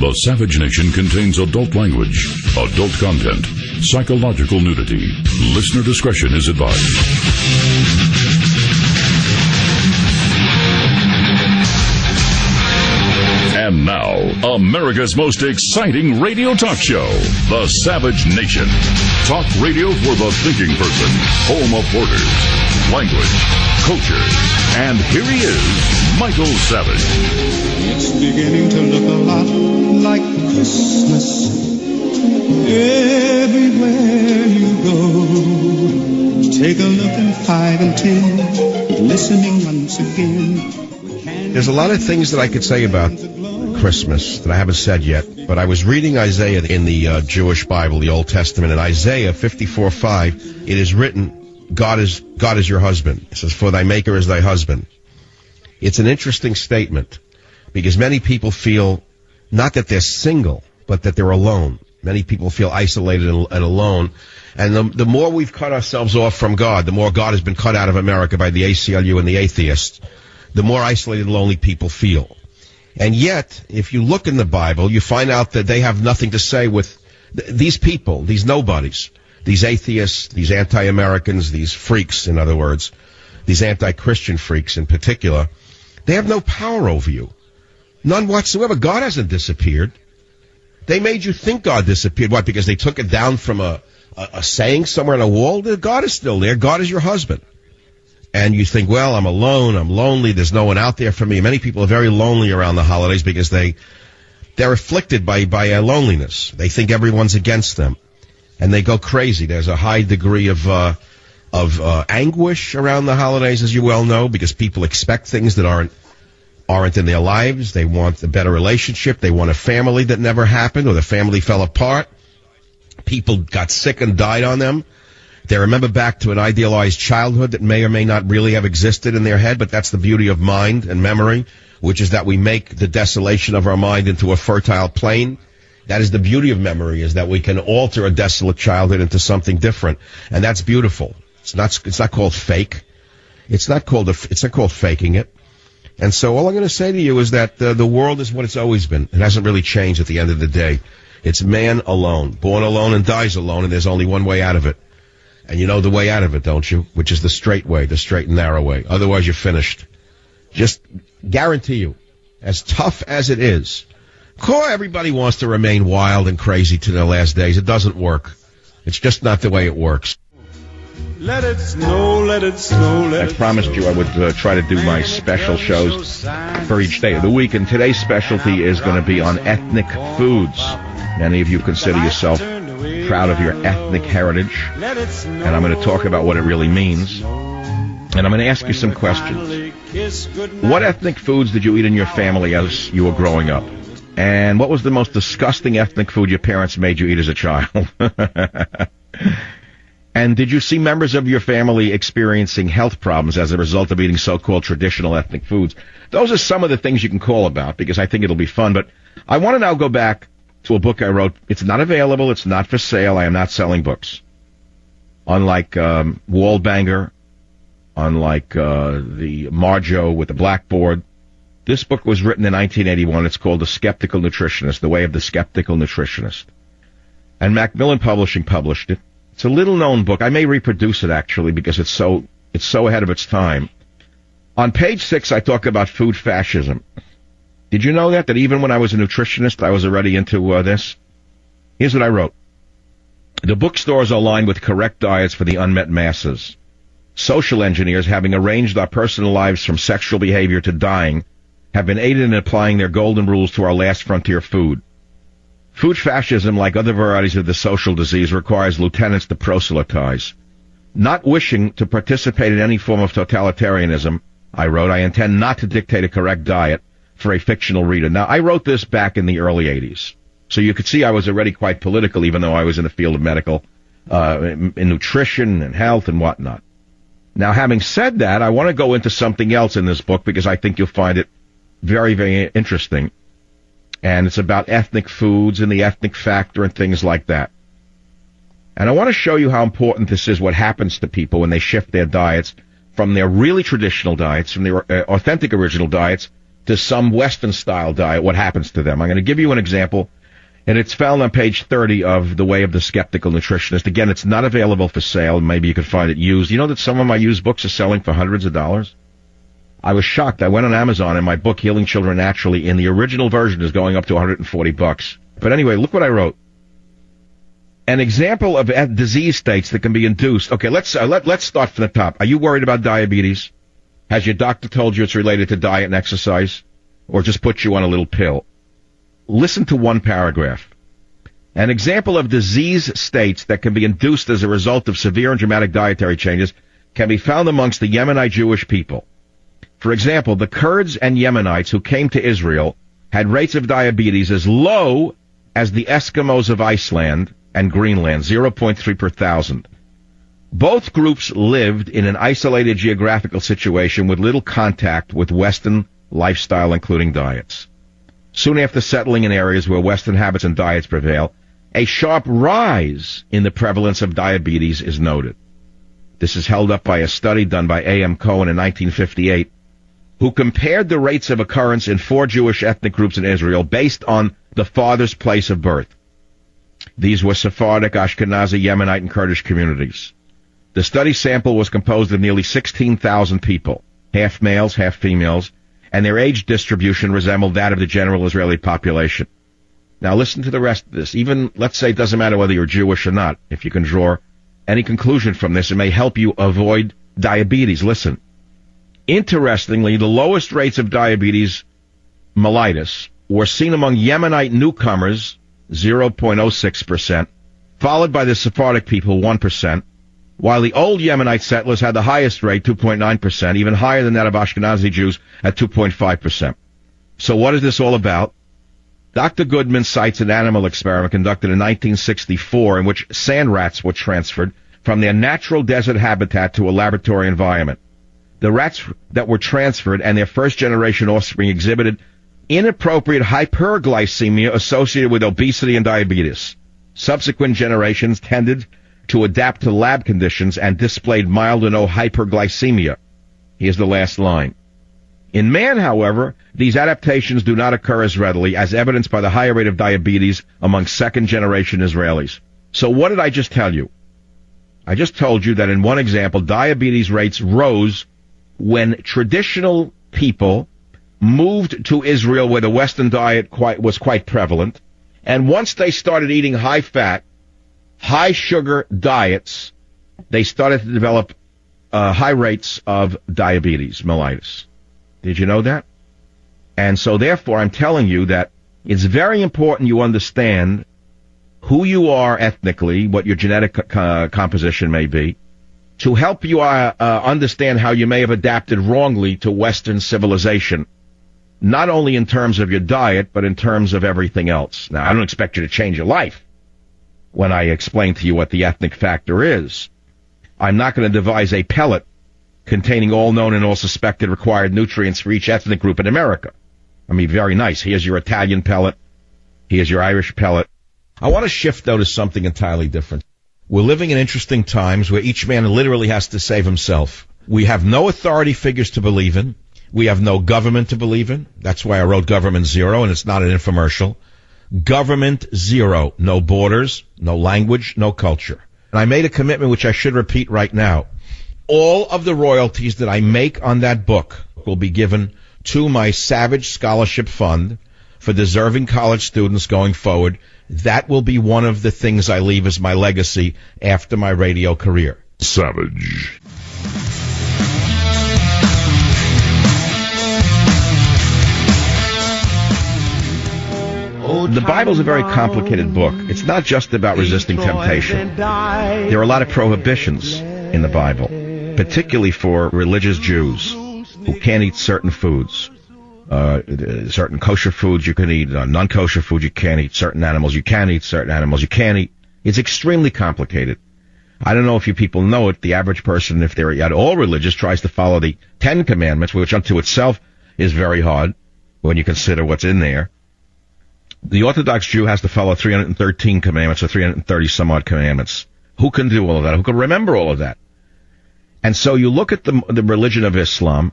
The Savage Nation contains adult language, adult content, psychological nudity. Listener discretion is advised. And now, America's most exciting radio talk show, The Savage Nation. Talk radio for the thinking person, home of borders, language, culture. And here he is, Michael Savage. It's beginning to look a lot like Christmas everywhere you go. Take a look in 5 and 10, listening once again. There's a lot of things that I could say about Christmas that I haven't said yet, but I was reading Isaiah in the Jewish Bible, the Old Testament. In Isaiah 54:5, it is written, God is your husband. It says, for thy maker is thy husband. It's an interesting statement because many people feel not that they're single, but that they're alone. Many people feel isolated and alone. And the more we've cut ourselves off from God, the more God has been cut out of America by the ACLU and the atheists, the more isolated and lonely people feel. And yet, if you look in the Bible, you find out that they have nothing to say with these people, these nobodies. These atheists, these anti-Americans, these freaks, in other words, these anti-Christian freaks in particular, they have no power over you. None whatsoever. God hasn't disappeared. They made you think God disappeared. What, because they took it down from a saying somewhere on a wall? God is still there. God is your husband. And you think, well, I'm alone, I'm lonely, there's no one out there for me. Many people are very lonely around the holidays because they're afflicted by loneliness. They think everyone's against them. And they go crazy. There's a high degree of anguish around the holidays, as you well know, because people expect things that aren't in their lives. They want a better relationship. They want a family that never happened, or the family fell apart. People got sick and died on them. They remember back to an idealized childhood that may or may not really have existed in their head, but that's the beauty of mind and memory, which is that we make the desolation of our mind into a fertile plain. That is the beauty of memory, is that we can alter a desolate childhood into something different, and that's beautiful. It's not called fake. It's not called faking it. And so all I'm going to say to you is that the world is what it's always been. It hasn't really changed at the end of the day. It's man alone, born alone and dies alone, and there's only one way out of it. And you know the way out of it, don't you? Which is the straight way, the straight and narrow way. Otherwise, you're finished. Just guarantee you, as tough as it is, everybody wants to remain wild and crazy to their last days. It doesn't work. It's just not the way it works. Let it snow, let it snow, let it I promised you I would try to do my special shows for each day of the week, and today's specialty is going to be on ethnic foods. Many of you consider yourself proud of your ethnic heritage, and I'm going to talk about what it really means. And I'm going to ask you some questions. What ethnic foods did you eat in your family as you were growing up? And what was the most disgusting ethnic food your parents made you eat as a child? And did you see members of your family experiencing health problems as a result of eating so-called traditional ethnic foods? Those are some of the things you can call about, because I think it'll be fun. But I want to now go back to a book I wrote. It's not available. It's not for sale. I am not selling books. Unlike Wallbanger, unlike the Marjo with the blackboard, this book was written in 1981. It's called The Skeptical Nutritionist, The Way of the Skeptical Nutritionist. And Macmillan Publishing published it. It's a little-known book. I may reproduce it, actually, because it's so ahead of its time. On page 6, I talk about food fascism. Did you know that even when I was a nutritionist, I was already into this? Here's what I wrote. The bookstores are lined with correct diets for the unmet masses. Social engineers, having arranged our personal lives from sexual behavior to dying, have been aided in applying their golden rules to our last frontier food. Food fascism, like other varieties of the social disease, requires lieutenants to proselytize. Not wishing to participate in any form of totalitarianism, I wrote, I intend not to dictate a correct diet for a fictional reader. Now, I wrote this back in the early 80s, so you could see I was already quite political, even though I was in the field of medical, in nutrition and health and whatnot. Now, having said that, I want to go into something else in this book because I think you'll find it very, very interesting. And it's about ethnic foods and the ethnic factor and things like that. And I want to show you how important this is, what happens to people when they shift their diets from their really traditional diets, from their authentic original diets, to some Western-style diet, what happens to them. I'm going to give you an example, and it's found on page 30 of The Way of the Skeptical Nutritionist. Again, it's not available for sale. Maybe you could find it used. You know that some of my used books are selling for hundreds of dollars? I was shocked. I went on Amazon, and my book, Healing Children Naturally, in the original version is going up to $140. But anyway, look what I wrote. An example of disease states that can be induced. Okay, let's start from the top. Are you worried about diabetes? Has your doctor told you it's related to diet and exercise? Or just put you on a little pill? Listen to one paragraph. An example of disease states that can be induced as a result of severe and dramatic dietary changes can be found amongst the Yemenite Jewish people. For example, the Kurds and Yemenites who came to Israel had rates of diabetes as low as the Eskimos of Iceland and Greenland, 0.3 per thousand. Both groups lived in an isolated geographical situation with little contact with Western lifestyle, including diets. Soon after settling in areas where Western habits and diets prevail, a sharp rise in the prevalence of diabetes is noted. This is held up by a study done by A.M. Cohen in 1958, who compared the rates of occurrence in 4 Jewish ethnic groups in Israel based on the father's place of birth. These were Sephardic, Ashkenazi, Yemenite, and Kurdish communities. The study sample was composed of nearly 16,000 people, half males, half females, and their age distribution resembled that of the general Israeli population. Now listen to the rest of this. Even, let's say it doesn't matter whether you're Jewish or not. If you can draw any conclusion from this, it may help you avoid diabetes. Listen. Interestingly, the lowest rates of diabetes mellitus were seen among Yemenite newcomers, 0.06%, followed by the Sephardic people, 1%, while the old Yemenite settlers had the highest rate, 2.9%, even higher than that of Ashkenazi Jews at 2.5%. So what is this all about? Dr. Goodman cites an animal experiment conducted in 1964 in which sand rats were transferred from their natural desert habitat to a laboratory environment. The rats that were transferred and their first-generation offspring exhibited inappropriate hyperglycemia associated with obesity and diabetes. Subsequent generations tended to adapt to lab conditions and displayed mild or no hyperglycemia. Here's the last line. In man, however, these adaptations do not occur as readily, as evidenced by the higher rate of diabetes among second-generation Israelis. So what did I just tell you? I just told you that in one example, diabetes rates rose when traditional people moved to Israel where the Western diet was quite prevalent, and once they started eating high-fat, high-sugar diets, they started to develop high rates of diabetes mellitus. Did you know that? And so, therefore, I'm telling you that it's very important you understand who you are ethnically, what your genetic composition may be, to help you understand how you may have adapted wrongly to Western civilization, not only in terms of your diet, but in terms of everything else. Now, I don't expect you to change your life when I explain to you what the ethnic factor is. I'm not going to devise a pellet containing all known and all suspected required nutrients for each ethnic group in America. I mean, very nice. Here's your Italian pellet. Here's your Irish pellet. I want to shift, though, to something entirely different. We're living in interesting times where each man literally has to save himself. We have no authority figures to believe in. We have no government to believe in. That's why I wrote Government Zero, and it's not an infomercial. Government Zero. No borders, no language, no culture. And I made a commitment which I should repeat right now. All of the royalties that I make on that book will be given to my Savage Scholarship Fund for deserving college students going forward. That will be one of the things I leave as my legacy after my radio career. Savage. The Bible's a very complicated book. It's not just about resisting temptation. There are a lot of prohibitions in the Bible, particularly for religious Jews who can't eat certain foods. Certain kosher foods you can eat, non-kosher food you can't eat, certain animals you can eat, certain animals you can't eat. It's extremely complicated. I don't know if you people know it. The average person, if they're at all religious, tries to follow the 10 Commandments, which unto itself is very hard when you consider what's in there. The Orthodox Jew has to follow 313 commandments or 330 some odd commandments. Who can do all of that? Who can remember all of that? And so you look at the religion of Islam.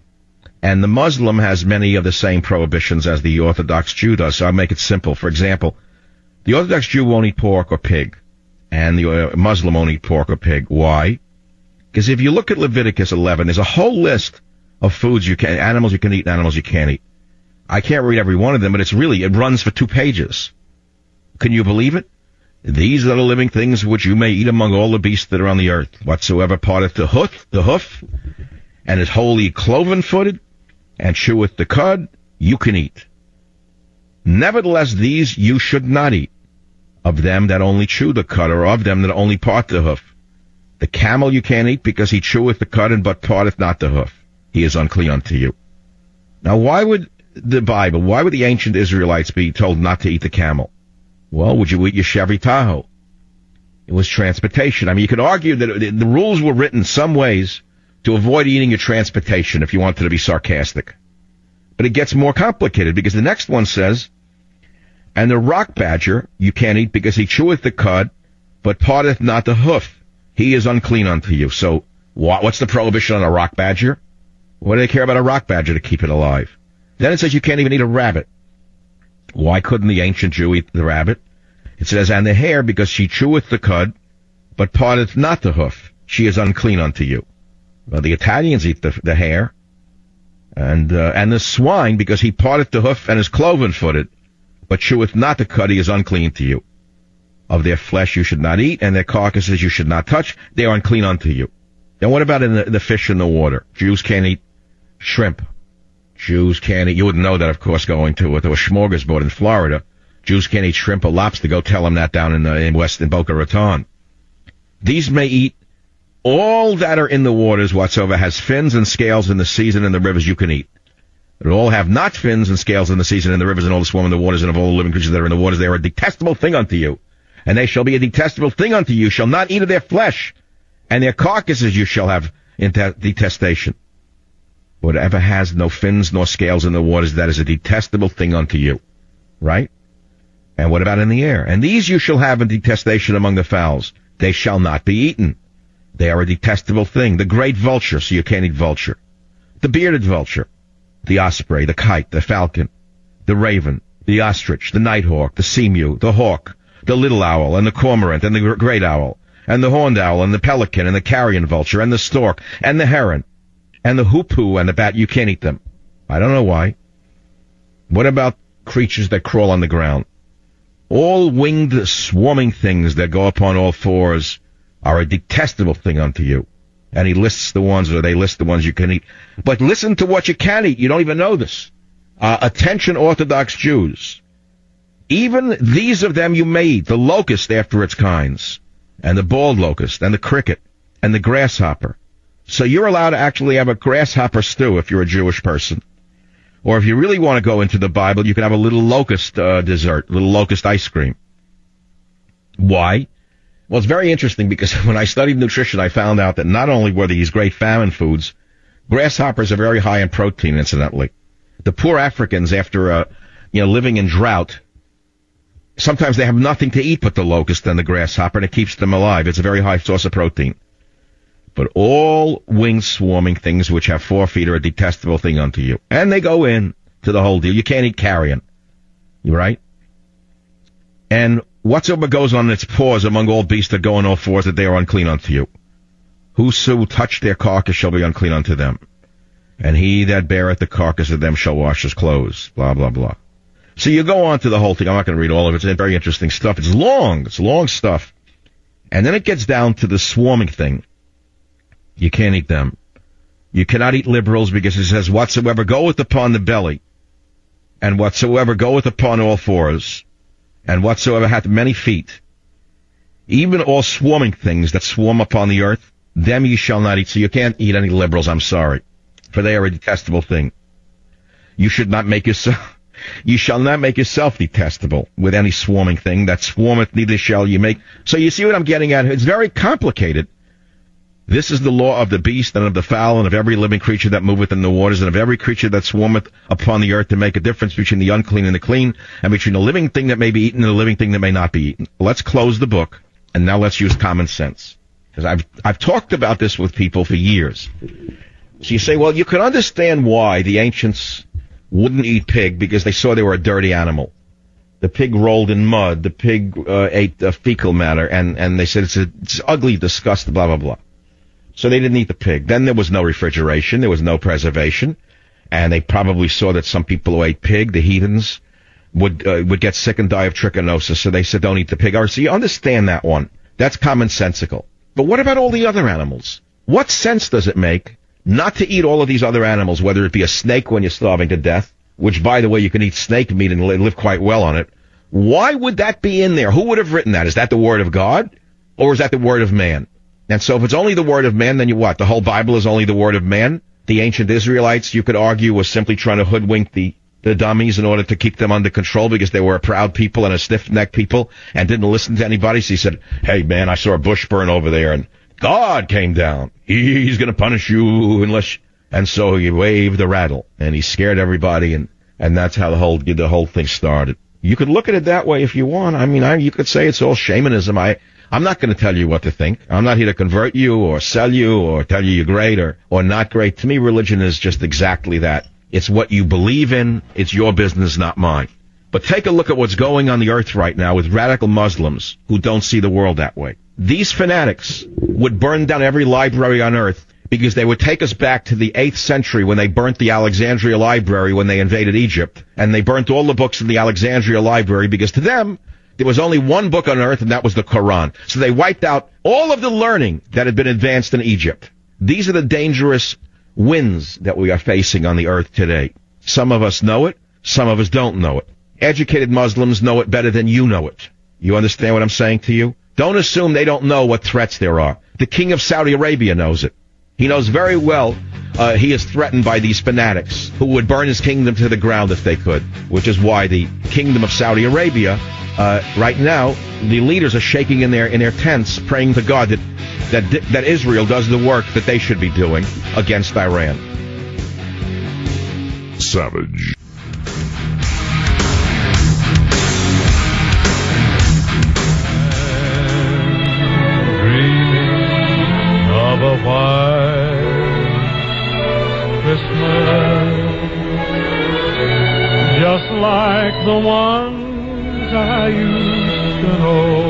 And the Muslim has many of the same prohibitions as the Orthodox Jew does, so I'll make it simple. For example, the Orthodox Jew won't eat pork or pig, and the Muslim won't eat pork or pig. Why? Because if you look at Leviticus 11, there's a whole list of foods animals you can eat and animals you can't eat. I can't read every one of them, but it runs for 2 pages. Can you believe it? These are the living things which you may eat among all the beasts that are on the earth. Whatsoever parteth the hoof, and is wholly cloven-footed, and cheweth the cud, you can eat. Nevertheless, these you should not eat, of them that only chew the cud, or of them that only part the hoof. The camel you can't eat, because he cheweth the cud, and but parteth not the hoof. He is unclean unto you. Now, why would the ancient Israelites be told not to eat the camel? Well, would you eat your Chevy Tahoe? It was transportation. I mean, you could argue that the rules were written some ways to avoid eating your transportation if you wanted to be sarcastic. But it gets more complicated because the next one says, and the rock badger you can't eat because he cheweth the cud, but parteth not the hoof. He is unclean unto you. So what's the prohibition on a rock badger? What do they care about a rock badger to keep it alive? Then it says you can't even eat a rabbit. Why couldn't the ancient Jew eat the rabbit? It says, and the hare, because she cheweth the cud, but parteth not the hoof. She is unclean unto you. Well, the Italians eat the hare, and the swine, because he parteth the hoof and is cloven-footed, but cheweth not the cud, he is unclean to you. Of their flesh you should not eat, and their carcasses you should not touch. They are unclean unto you. Then what about in the fish in the water? Jews can't eat shrimp. Jews can't eat, you wouldn't know that, of course, going to a smorgasbord in Florida. Jews can't eat shrimp or lobster. Go tell them that down in Boca Raton. These may eat all that are in the waters whatsoever has fins and scales in the seas and in the rivers you can eat. But all have not fins and scales in the seas and in the rivers and all the swarm in the waters and of all the living creatures that are in the waters. They are a detestable thing unto you. And they shall be a detestable thing unto you. Shall not eat of their flesh. And their carcasses you shall have in detestation. Whatever has no fins nor scales in the waters, that is a detestable thing unto you. Right? And what about in the air? And these you shall have in detestation among the fowls. They shall not be eaten. They are a detestable thing. The great vulture, so you can't eat vulture. The bearded vulture. The osprey, the kite, the falcon, the raven, the ostrich, the nighthawk, the seamew, the hawk, the little owl, and the cormorant, and the great owl, and the horned owl, and the pelican, and the carrion vulture, and the stork, and the heron, and the hoopoo, and the bat. You can't eat them. I don't know why. What about creatures that crawl on the ground? All winged, swarming things that go upon all fours are a detestable thing unto you. And they list the ones you can eat. But listen to what you can eat. You don't even know this. Attention, Orthodox Jews. Even these of them you may eat, the locust after its kinds, and the bald locust, and the cricket, and the grasshopper. So you're allowed to actually have a grasshopper stew if you're a Jewish person. Or if you really want to go into the Bible, you can have a little locust dessert, a little locust ice cream. Why? Well, it's very interesting because when I studied nutrition, I found out that not only were these great famine foods, grasshoppers are very high in protein, incidentally. The poor Africans, after living in drought, sometimes they have nothing to eat but the locust and the grasshopper, and it keeps them alive. It's a very high source of protein. But all winged swarming things which have 4 feet are a detestable thing unto you. And they go in to the whole deal. You can't eat carrion. You right? And whatsoever goes on its paws among all beasts that go on all fours, that they are unclean unto you. Whoso touch their carcass shall be unclean unto them. And he that beareth the carcass of them shall wash his clothes. Blah, blah, blah. So you go on to the whole thing. I'm not going to read all of it. It's very interesting stuff. It's long. It's long stuff. And then it gets down to the swarming thing. You can't eat them. You cannot eat liberals because it says, whatsoever goeth upon the belly, and whatsoever goeth upon all fours, and whatsoever hath many feet, even all swarming things that swarm upon the earth, them ye shall not eat. So you can't eat any liberals, I'm sorry, for they are a detestable thing. You shall not make yourself detestable with any swarming thing that swarmeth, neither shall you make. So you see what I'm getting at? It's very complicated. This is the law of the beast and of the fowl and of every living creature that moveth in the waters and of every creature that swarmeth upon the earth, to make a difference between the unclean and the clean, and between the living thing that may be eaten and the living thing that may not be eaten. Let's close the book, and now let's use common sense. Because I've talked about this with people for years. So you say, well, you can understand why the ancients wouldn't eat pig because they saw they were a dirty animal. The pig rolled in mud. The pig ate fecal matter, and they said it's ugly, disgusting, blah, blah, blah. So they didn't eat the pig. Then there was no refrigeration. There was no preservation. And they probably saw that some people who ate pig, the heathens, would get sick and die of trichinosis. So they said, don't eat the pig. All right, so you understand that one. That's commonsensical. But what about all the other animals? What sense does it make not to eat all of these other animals, whether it be a snake when you're starving to death, which, by the way, you can eat snake meat and live quite well on it. Why would that be in there? Who would have written that? Is that the word of God, or is that the word of man? And so if it's only the word of man, then what? The whole Bible is only the word of man? The ancient Israelites, you could argue, were simply trying to hoodwink the dummies in order to keep them under control because they were a proud people and a stiff-necked people and didn't listen to anybody. So he said, hey, man, I saw a bush burn over there, and God came down. He's going to punish you unless... And so he waved the rattle, and he scared everybody, and that's how the whole thing started. You could look at it that way if you want. I mean, you could say it's all shamanism. I'm not going to tell you what to think. I'm not here to convert you or sell you or tell you you're great or not great. To me, religion is just exactly that. It's what you believe in. It's your business, not mine. But take a look at what's going on the earth right now with radical Muslims who don't see the world that way. These fanatics would burn down every library on earth because they would take us back to the 8th century when they burnt the Alexandria Library when they invaded Egypt. And they burnt all the books in the Alexandria Library because to them, there was only one book on earth, and that was the Quran. So they wiped out all of the learning that had been advanced in Egypt. These are the dangerous winds that we are facing on the earth today. Some of us know it. Some of us don't know it. Educated Muslims know it better than you know it. You understand what I'm saying to you? Don't assume they don't know what threats there are. The king of Saudi Arabia knows it. He knows very well he is threatened by these fanatics who would burn his kingdom to the ground if they could, which is why the kingdom of Saudi Arabia, right now, the leaders are shaking in their tents, praying to God that Israel does the work that they should be doing against Iran. Savage. Of a white Christmas, just like the ones I used to know.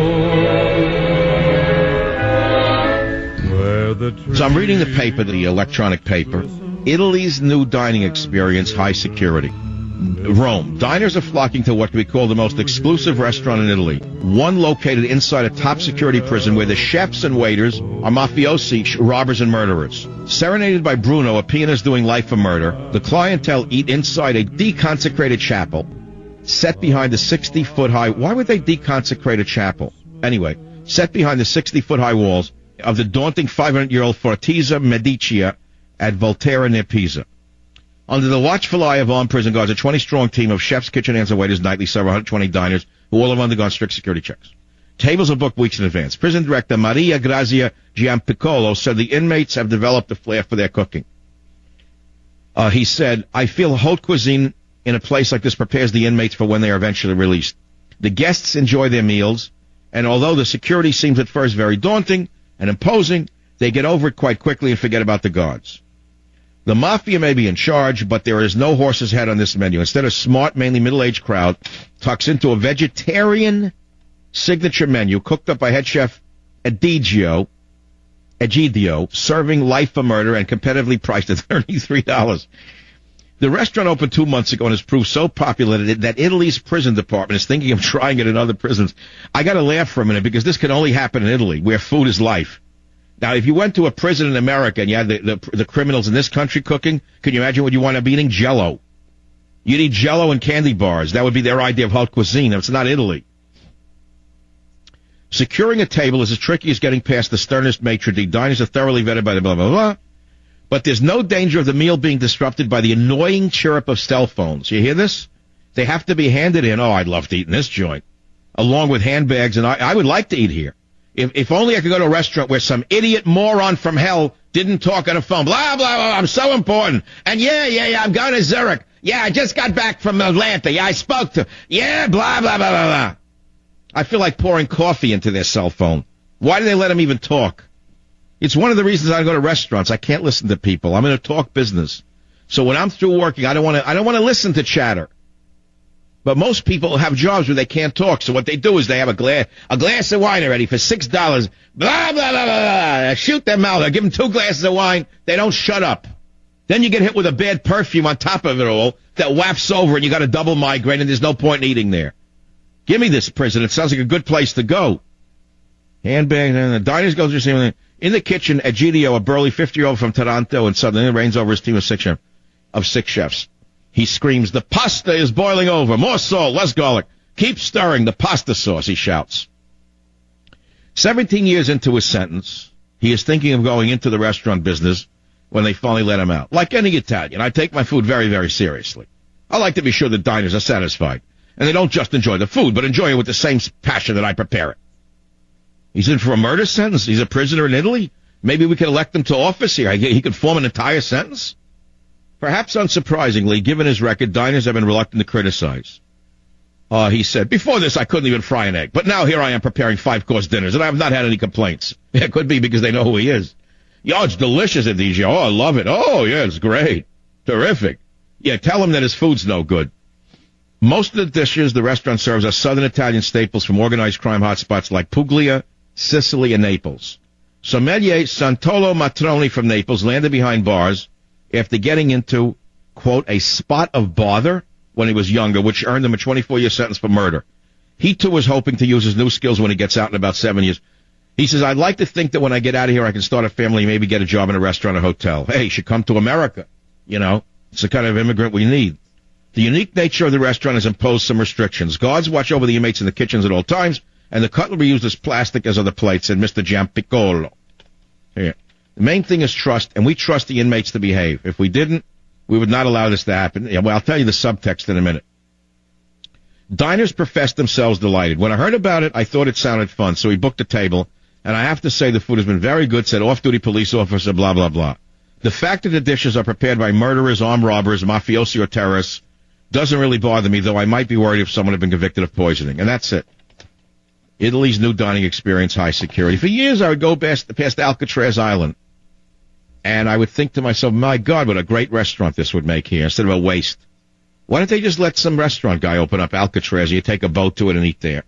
Where the So I'm reading the paper, the electronic paper. Italy's new dining experience, high security. Rome. Diners are flocking to what we call the most exclusive restaurant in Italy. One located inside a top security prison where the chefs and waiters are mafiosi, robbers and murderers. Serenaded by Bruno, a pianist doing life of murder, the clientele eat inside a deconsecrated chapel set behind the 60-foot-high... Why would they deconsecrate a chapel? Anyway, set behind the 60-foot-high walls of the daunting 500-year-old Fortezza Medicea at Volterra near Pisa. Under the watchful eye of armed prison guards, a 20-strong team of chefs, kitchen hands, and waiters nightly serve 120 diners who all have undergone strict security checks. Tables are booked weeks in advance. Prison director Maria Grazia Giampiccolo said the inmates have developed a flair for their cooking. He said, I feel haute cuisine in a place like this prepares the inmates for when they are eventually released. The guests enjoy their meals, and although the security seems at first very daunting and imposing, they get over it quite quickly and forget about the guards. The mafia may be in charge, but there is no horse's head on this menu. Instead, a smart, mainly middle-aged crowd tucks into a vegetarian signature menu cooked up by head chef Egidio, serving life for murder and competitively priced at $33. The restaurant opened 2 months ago and has proved so popular that Italy's prison department is thinking of trying it in other prisons. I got to laugh for a minute because this can only happen in Italy, where food is life. Now, if you went to a prison in America and you had the criminals in this country cooking, can you imagine what you wind up eating? Jell-O. You'd eat Jell-O and candy bars. That would be their idea of haute cuisine. It's not Italy. Securing a table is as tricky as getting past the sternest maitre d'. Diners are thoroughly vetted by the blah, blah, blah. But there's no danger of the meal being disrupted by the annoying chirp of cell phones. You hear this? They have to be handed in. Oh, I'd love to eat in this joint. Along with handbags, and I would like to eat here. If only I could go to a restaurant where some idiot moron from hell didn't talk on a phone. Blah, blah, blah, I'm so important. And yeah, I'm going to Zurich. Yeah, I just got back from Atlanta. Yeah, I spoke to... Yeah, blah, blah, blah, blah, blah. I feel like pouring coffee into their cell phone. Why do they let them even talk? It's one of the reasons I go to restaurants. I can't listen to people. I'm going to talk business. So when I'm through working, I don't want to listen to chatter. But most people have jobs where they can't talk. So what they do is they have a glass of wine already for $6. Blah, blah, blah, blah, blah. Shoot their mouth. I give them 2 glasses of wine. They don't shut up. Then you get hit with a bad perfume on top of it all that wafts over and you got a double migraine and there's no point in eating there. Give me this prison. It sounds like a good place to go. Handbag, and the diners go through something. In the kitchen, Egidio, a burly 50-year-old from Taranto, and suddenly it reigns over his team of 6 chefs. He screams, "The pasta is boiling over. More salt, less garlic. Keep stirring the pasta sauce," he shouts. 17 years into his sentence, he is thinking of going into the restaurant business when they finally let him out. Like any Italian, I take my food very, very seriously. I like to be sure the diners are satisfied. And they don't just enjoy the food, but enjoy it with the same passion that I prepare it. He's in for a murder sentence. He's a prisoner in Italy. Maybe we could elect him to office here. He could form an entire sentence. Perhaps unsurprisingly, given his record, diners have been reluctant to criticize. He said, "Before this, I couldn't even fry an egg. But now here I am preparing 5-course dinners, and I have not had any complaints." It could be because they know who he is. "Oh, it's delicious, Egidio. Oh, I love it. Oh, yeah, it's great. Terrific. Yeah, tell him that his food's no good." Most of the dishes the restaurant serves are Southern Italian staples from organized crime hotspots like Puglia, Sicily, and Naples. Sommelier Santolo Matroni from Naples landed behind bars after getting into, quote, a spot of bother when he was younger, which earned him a 24-year sentence for murder. He, too, was hoping to use his new skills when he gets out in about 7 years. He says, "I'd like to think that when I get out of here, I can start a family, maybe get a job in a restaurant or hotel. Hey, you should come to America. You know, it's the kind of immigrant we need." The unique nature of the restaurant has imposed some restrictions. Guards watch over the inmates in the kitchens at all times, and the cutlery used as plastic as other plates, said Mr. Giampiccolo. Here. The main thing is trust, and we trust the inmates to behave. If we didn't, we would not allow this to happen. Yeah, well, I'll tell you the subtext in a minute. Diners professed themselves delighted. When I heard about it, I thought it sounded fun, so we booked a table, and I have to say the food has been very good, said off-duty police officer, blah, blah, blah. The fact that the dishes are prepared by murderers, armed robbers, mafiosi, or terrorists doesn't really bother me, though I might be worried if someone had been convicted of poisoning. And that's it. Italy's new dining experience, high security. For years, I would go past Alcatraz Island, and I would think to myself, my God, what a great restaurant this would make here, instead of a waste. Why don't they just let some restaurant guy open up Alcatraz, and you take a boat to it and eat there?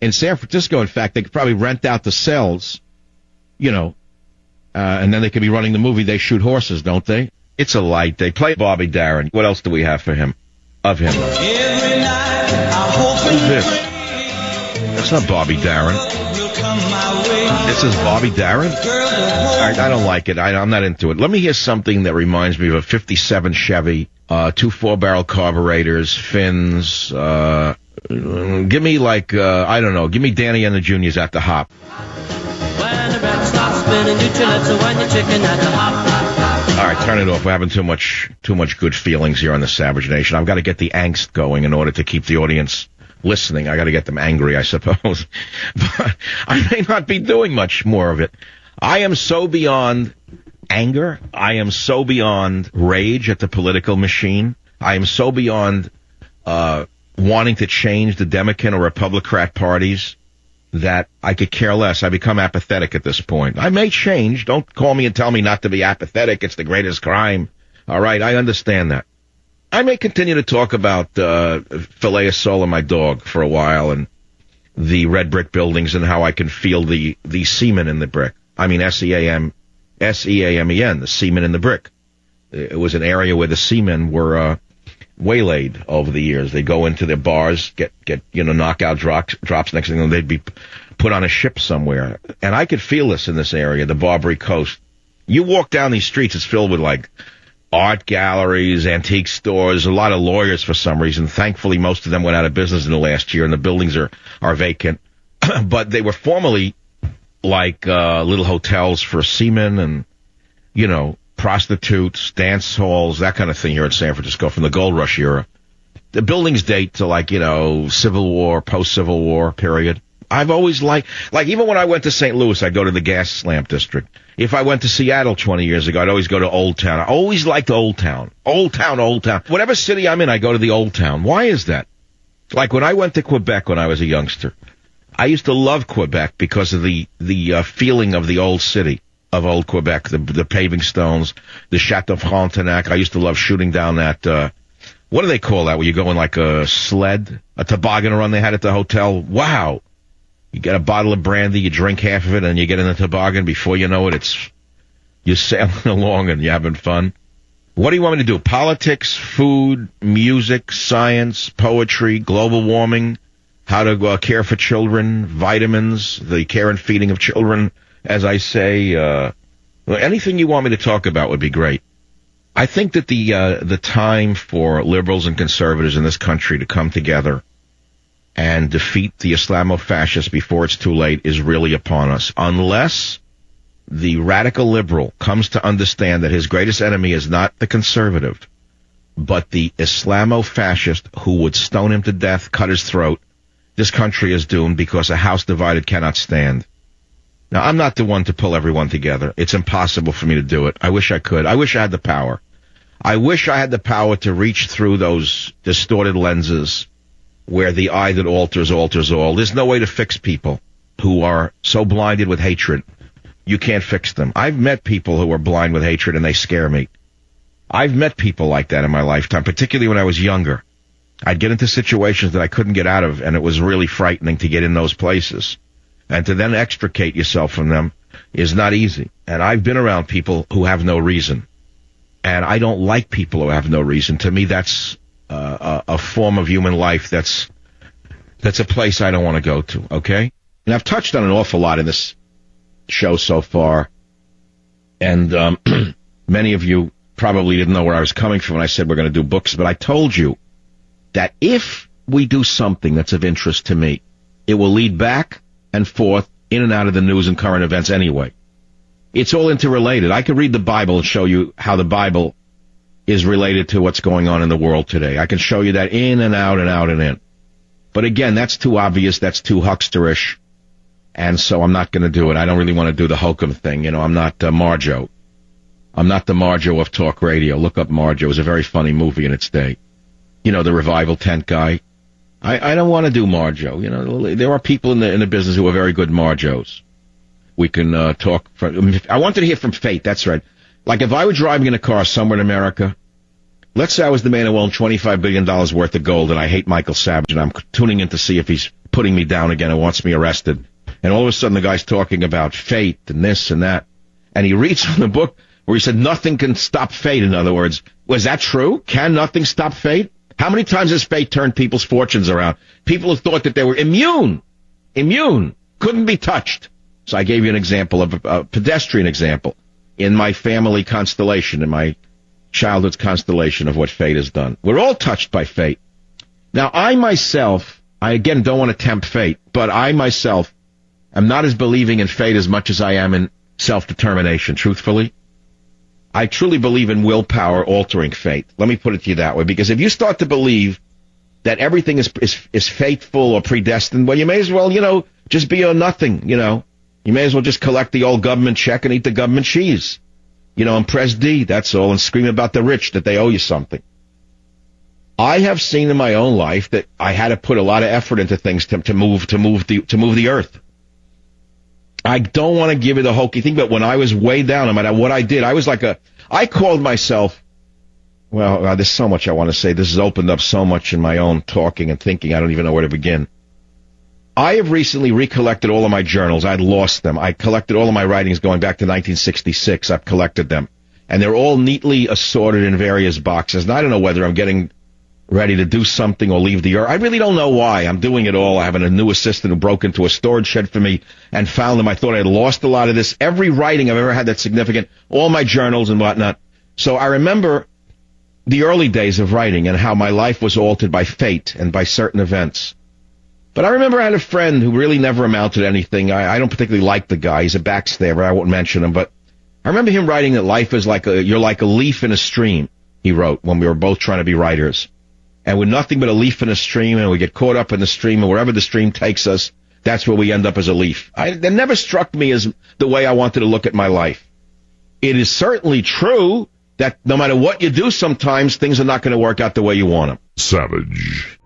In San Francisco, in fact, they could probably rent out the cells, you know, and then they could be running the movie They Shoot Horses, don't they? It's a light. They play Bobby Darin. What else do we have for him? Of him. Every night I hope Who's this? That's not Bobby Darin. This is Bobby Darin? All right, I don't like it. I'm not into it. Let me hear something that reminds me of a 57 Chevy, 2 4-barrel carburetors, fins. Give me like, I don't know, give me Danny and the Juniors at the Hop. when the record stops spinning, you chill it, so when you're chicken at the hop. All right, turn it off. We're having too much good feelings here on the Savage Nation. I've got to get the angst going in order to keep the audience listening. I got to get them angry, I suppose. But I may not be doing much more of it. I am so beyond anger. I am so beyond rage at the political machine. I am so beyond wanting to change the Democrat or Republican parties that I could care less. I become apathetic at this point. I may change. Don't call me and tell me not to be apathetic. It's the greatest crime. All right, I understand that. I may continue to talk about filet of sole and my dog for a while and the red brick buildings and how I can feel the semen in the brick. I mean S-E-A-M-E-N, the semen in the brick. It was an area where the seamen were waylaid over the years. They go into their bars, get knockout drops. Next thing you know, they'd be put on a ship somewhere. And I could feel this in this area, the Barbary Coast. You walk down these streets, it's filled with like art galleries, antique stores, a lot of lawyers for some reason. Thankfully, most of them went out of business in the last year, and the buildings are vacant. But they were formerly like little hotels for seamen and, prostitutes, dance halls, that kind of thing here in San Francisco from the Gold Rush era. The buildings date to Civil War, post-Civil War period. I've always liked, even when I went to St. Louis, I'd go to the Gas Lamp District. If I went to Seattle 20 years ago, I'd always go to Old Town. I always liked Old Town. Old Town, Old Town. Whatever city I'm in, I go to the Old Town. Why is that? Like when I went to Quebec when I was a youngster, I used to love Quebec because of the feeling of the old city. of old Quebec, the paving stones, the Chateau Frontenac. I used to love shooting down that, what do they call that, where you go in like a sled, a toboggan run they had at the hotel? Wow. You get a bottle of brandy, you drink half of it, and you get in the toboggan. Before you know it, you're sailing along and you're having fun. What do you want me to do? Politics, food, music, science, poetry, global warming, how to care for children, vitamins, the care and feeding of children, as I say. Anything you want me to talk about would be great. I think that the time for liberals and conservatives in this country to come together and defeat the Islamo-fascists before it's too late is really upon us. Unless the radical liberal comes to understand that his greatest enemy is not the conservative, but the Islamo-fascist who would stone him to death, cut his throat, this country is doomed, because a house divided cannot stand. Now, I'm not the one to pull everyone together. It's impossible for me to do it. I wish I could. I wish I had the power. I wish I had the power to reach through those distorted lenses where the eye that alters all. There's no way to fix people who are so blinded with hatred. You can't fix them. I've met people who are blind with hatred, and they scare me. I've met people like that in my lifetime, particularly when I was younger. I'd get into situations that I couldn't get out of, and it was really frightening to get in those places. And to then extricate yourself from them is not easy. And I've been around people who have no reason. And I don't like people who have no reason. To me, that's a form of human life that's a place I don't want to go to, okay? And I've touched on an awful lot in this show so far. And many of you probably didn't know where I was coming from when I said we're going to do books. But I told you that if we do something that's of interest to me, it will lead back and forth in and out of the news and current events anyway. It's all interrelated. I could read the Bible and show you how the Bible is related to what's going on in the world today. I can show you that in and out and out and in. But again, that's too obvious. That's too hucksterish. And so I'm not going to do it. I don't really want to do the hokum thing. You know, I'm not Marjo. I'm not the Marjo of talk radio. Look up Marjo. It was a very funny movie in its day. You know, the revival tent guy. I don't want to do Marjo. You know, there are people in the business who are very good Marjos. We can talk. I wanted to hear from Fate. That's right. Like if I were driving in a car somewhere in America, let's say I was the man who owned $25 billion worth of gold, and I hate Michael Savage, and I'm tuning in to see if he's putting me down again and wants me arrested. And all of a sudden the guy's talking about fate and this and that. And he reads from the book where he said nothing can stop fate, in other words. Was that true? Can nothing stop fate? How many times has fate turned people's fortunes around? People who thought that they were immune, couldn't be touched. So I gave you an example of a pedestrian example in my family constellation, in my childhood's constellation of what fate has done. We're all touched by fate. Now, I myself, I again don't want to tempt fate, but I myself am not as believing in fate as much as I am in self-determination, truthfully. I truly believe in willpower altering fate. Let me put it to you that way, because if you start to believe that everything is fateful or predestined, well, you may as well, just be a nothing, You may as well just collect the old government check and eat the government cheese, and press D, that's all, and scream about the rich that they owe you something. I have seen in my own life that I had to put a lot of effort into things to move the earth. I don't want to give you the hokey thing, but when I was way down, no matter what I did, I called myself, well, there's so much I want to say. This has opened up so much in my own talking and thinking, I don't even know where to begin. I have recently recollected all of my journals. I'd lost them. I collected all of my writings going back to 1966. I've collected them. And they're all neatly assorted in various boxes. And I don't know whether I'm getting ready to do something or leave the earth. I really don't know why. I'm doing it all. I have a new assistant who broke into a storage shed for me and found them. I thought I had lost a lot of this. Every writing I've ever had that's significant, all my journals and whatnot. So I remember the early days of writing and how my life was altered by fate and by certain events. But I remember I had a friend who really never amounted to anything. I don't particularly like the guy. He's a backstabber. I won't mention him. But I remember him writing that life is you're like a leaf in a stream, he wrote, when we were both trying to be writers. And we're nothing but a leaf in a stream, and we get caught up in the stream, and wherever the stream takes us, that's where we end up as a leaf. That never struck me as the way I wanted to look at my life. It is certainly true that no matter what you do, sometimes things are not going to work out the way you want them. Savage.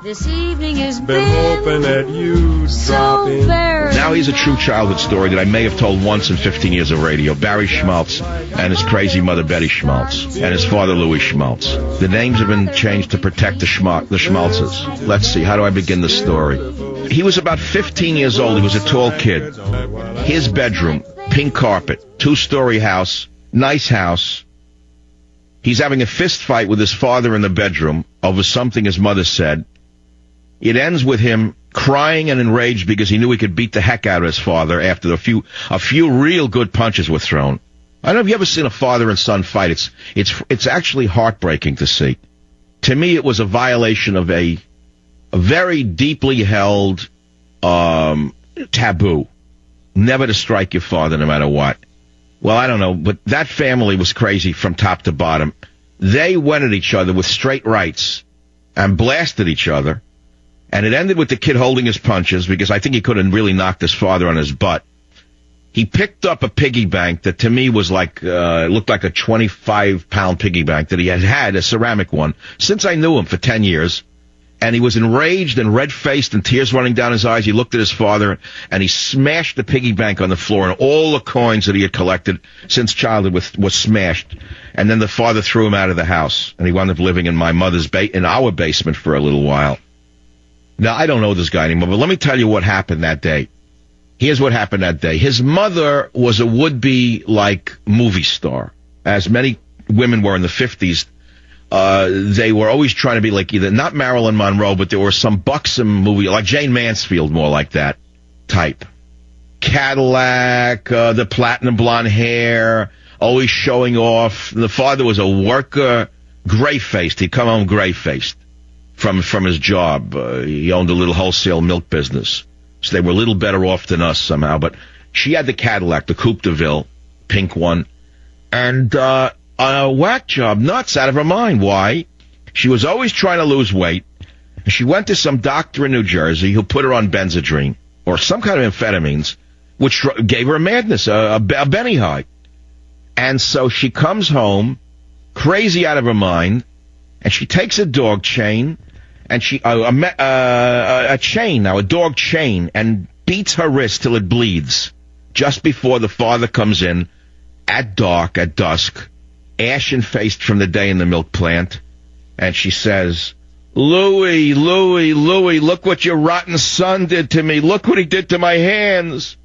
This evening has Been hoping that you'd drop in. Now he's a true childhood story that I may have told once in 15 years of radio. Barry Schmaltz and his crazy mother Betty Schmaltz and his father Louis Schmaltz. The names have been changed to protect the Schmaltzes. Let's see, how do I begin the story? He was about 15 years old. He was a tall kid. His bedroom, pink carpet, 2-story house, nice house. He's having a fist fight with his father in the bedroom over something his mother said. It ends with him crying and enraged because he knew he could beat the heck out of his father after a few real good punches were thrown. I don't know if you've ever seen a father and son fight. It's actually heartbreaking to see. To me, it was a violation of a very deeply held taboo. Never to strike your father no matter what. Well, I don't know, but that family was crazy from top to bottom. They went at each other with straight rights and blasted each other. And it ended with the kid holding his punches because I think he could have really knocked his father on his butt. He picked up a piggy bank that to me was like, looked like a 25-pound piggy bank that he had, a ceramic one, since I knew him for 10 years. And he was enraged and red-faced and tears running down his eyes. He looked at his father and he smashed the piggy bank on the floor, and all the coins that he had collected since childhood was smashed. And then the father threw him out of the house, and he wound up living in my mother's in our basement for a little while. Now, I don't know this guy anymore, but let me tell you what happened that day. Here's what happened that day. His mother was a would-be, movie star, as many women were in the 50s. They were always trying to be like either, not Marilyn Monroe, but there were some buxom movie, like Jane Mansfield, more like that type. Cadillac, the platinum blonde hair, always showing off. The father was a worker, gray-faced. He'd come home gray-faced. From his job. He owned a little wholesale milk business. So they were a little better off than us somehow. But she had the Cadillac, the Coupe de Ville, pink one. And a whack job, nuts out of her mind. Why? She was always trying to lose weight. She went to some doctor in New Jersey who put her on Benzedrine, or some kind of amphetamines, which gave her a madness, a Benny high. And so she comes home, crazy out of her mind, and she takes a dog chain, and a dog chain, and beats her wrist till it bleeds, just before the father comes in, at dusk, ashen-faced from the day in the milk plant, and she says, Louie, look what your rotten son did to me. Look what he did to my hands.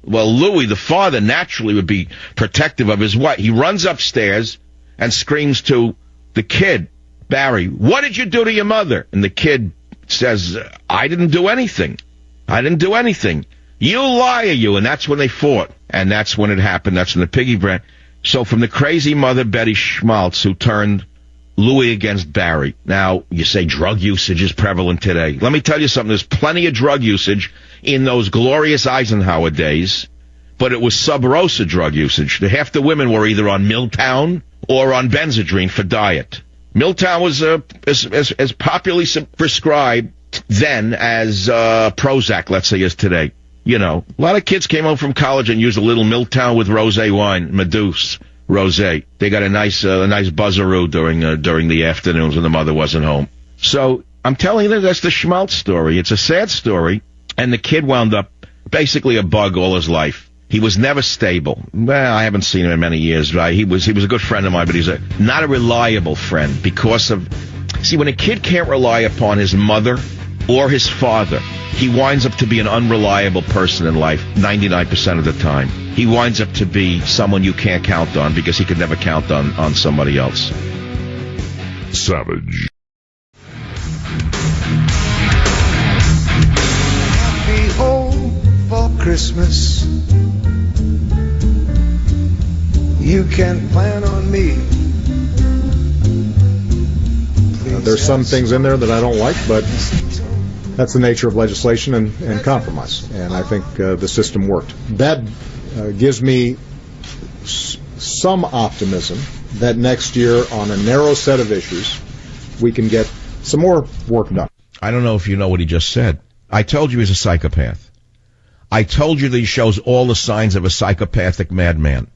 Well, Louie, the father, naturally would be protective of his wife. He runs upstairs and screams to the kid, Barry, what did you do to your mother? And the kid says, I didn't do anything. You liar, you. And that's when they fought. And that's when it happened. That's when the piggy bank. So from the crazy mother, Betty Schmaltz, who turned Louis against Barry. Now, you say drug usage is prevalent today. Let me tell you something. There's plenty of drug usage in those glorious Eisenhower days, but it was sub-rosa drug usage. Half the women were either on Milltown or on Benzedrine for diet. Milltown was as popularly prescribed then as Prozac, let's say, is today. You know, a lot of kids came home from college and used a little Milltown with rosé wine, Medusa rosé. They got a nice buzzaroo during the afternoons when the mother wasn't home. So I'm telling you, that's the Schmaltz story. It's a sad story, and the kid wound up basically a bug all his life. He was never stable. Well, I haven't seen him in many years. Right? He was a good friend of mine, but he's not a reliable friend because of... See, when a kid can't rely upon his mother or his father, he winds up to be an unreliable person in life 99% of the time. He winds up to be someone you can't count on because he could never count on somebody else. Savage. Be home for Christmas. You can plan on me. There's some things in there that I don't like, but that's the nature of legislation and compromise. And I think the system worked. That gives me some optimism that next year, on a narrow set of issues, we can get some more work done. I don't know if you know what he just said. I told you he's a psychopath. I told you that he shows all the signs of a psychopathic madman.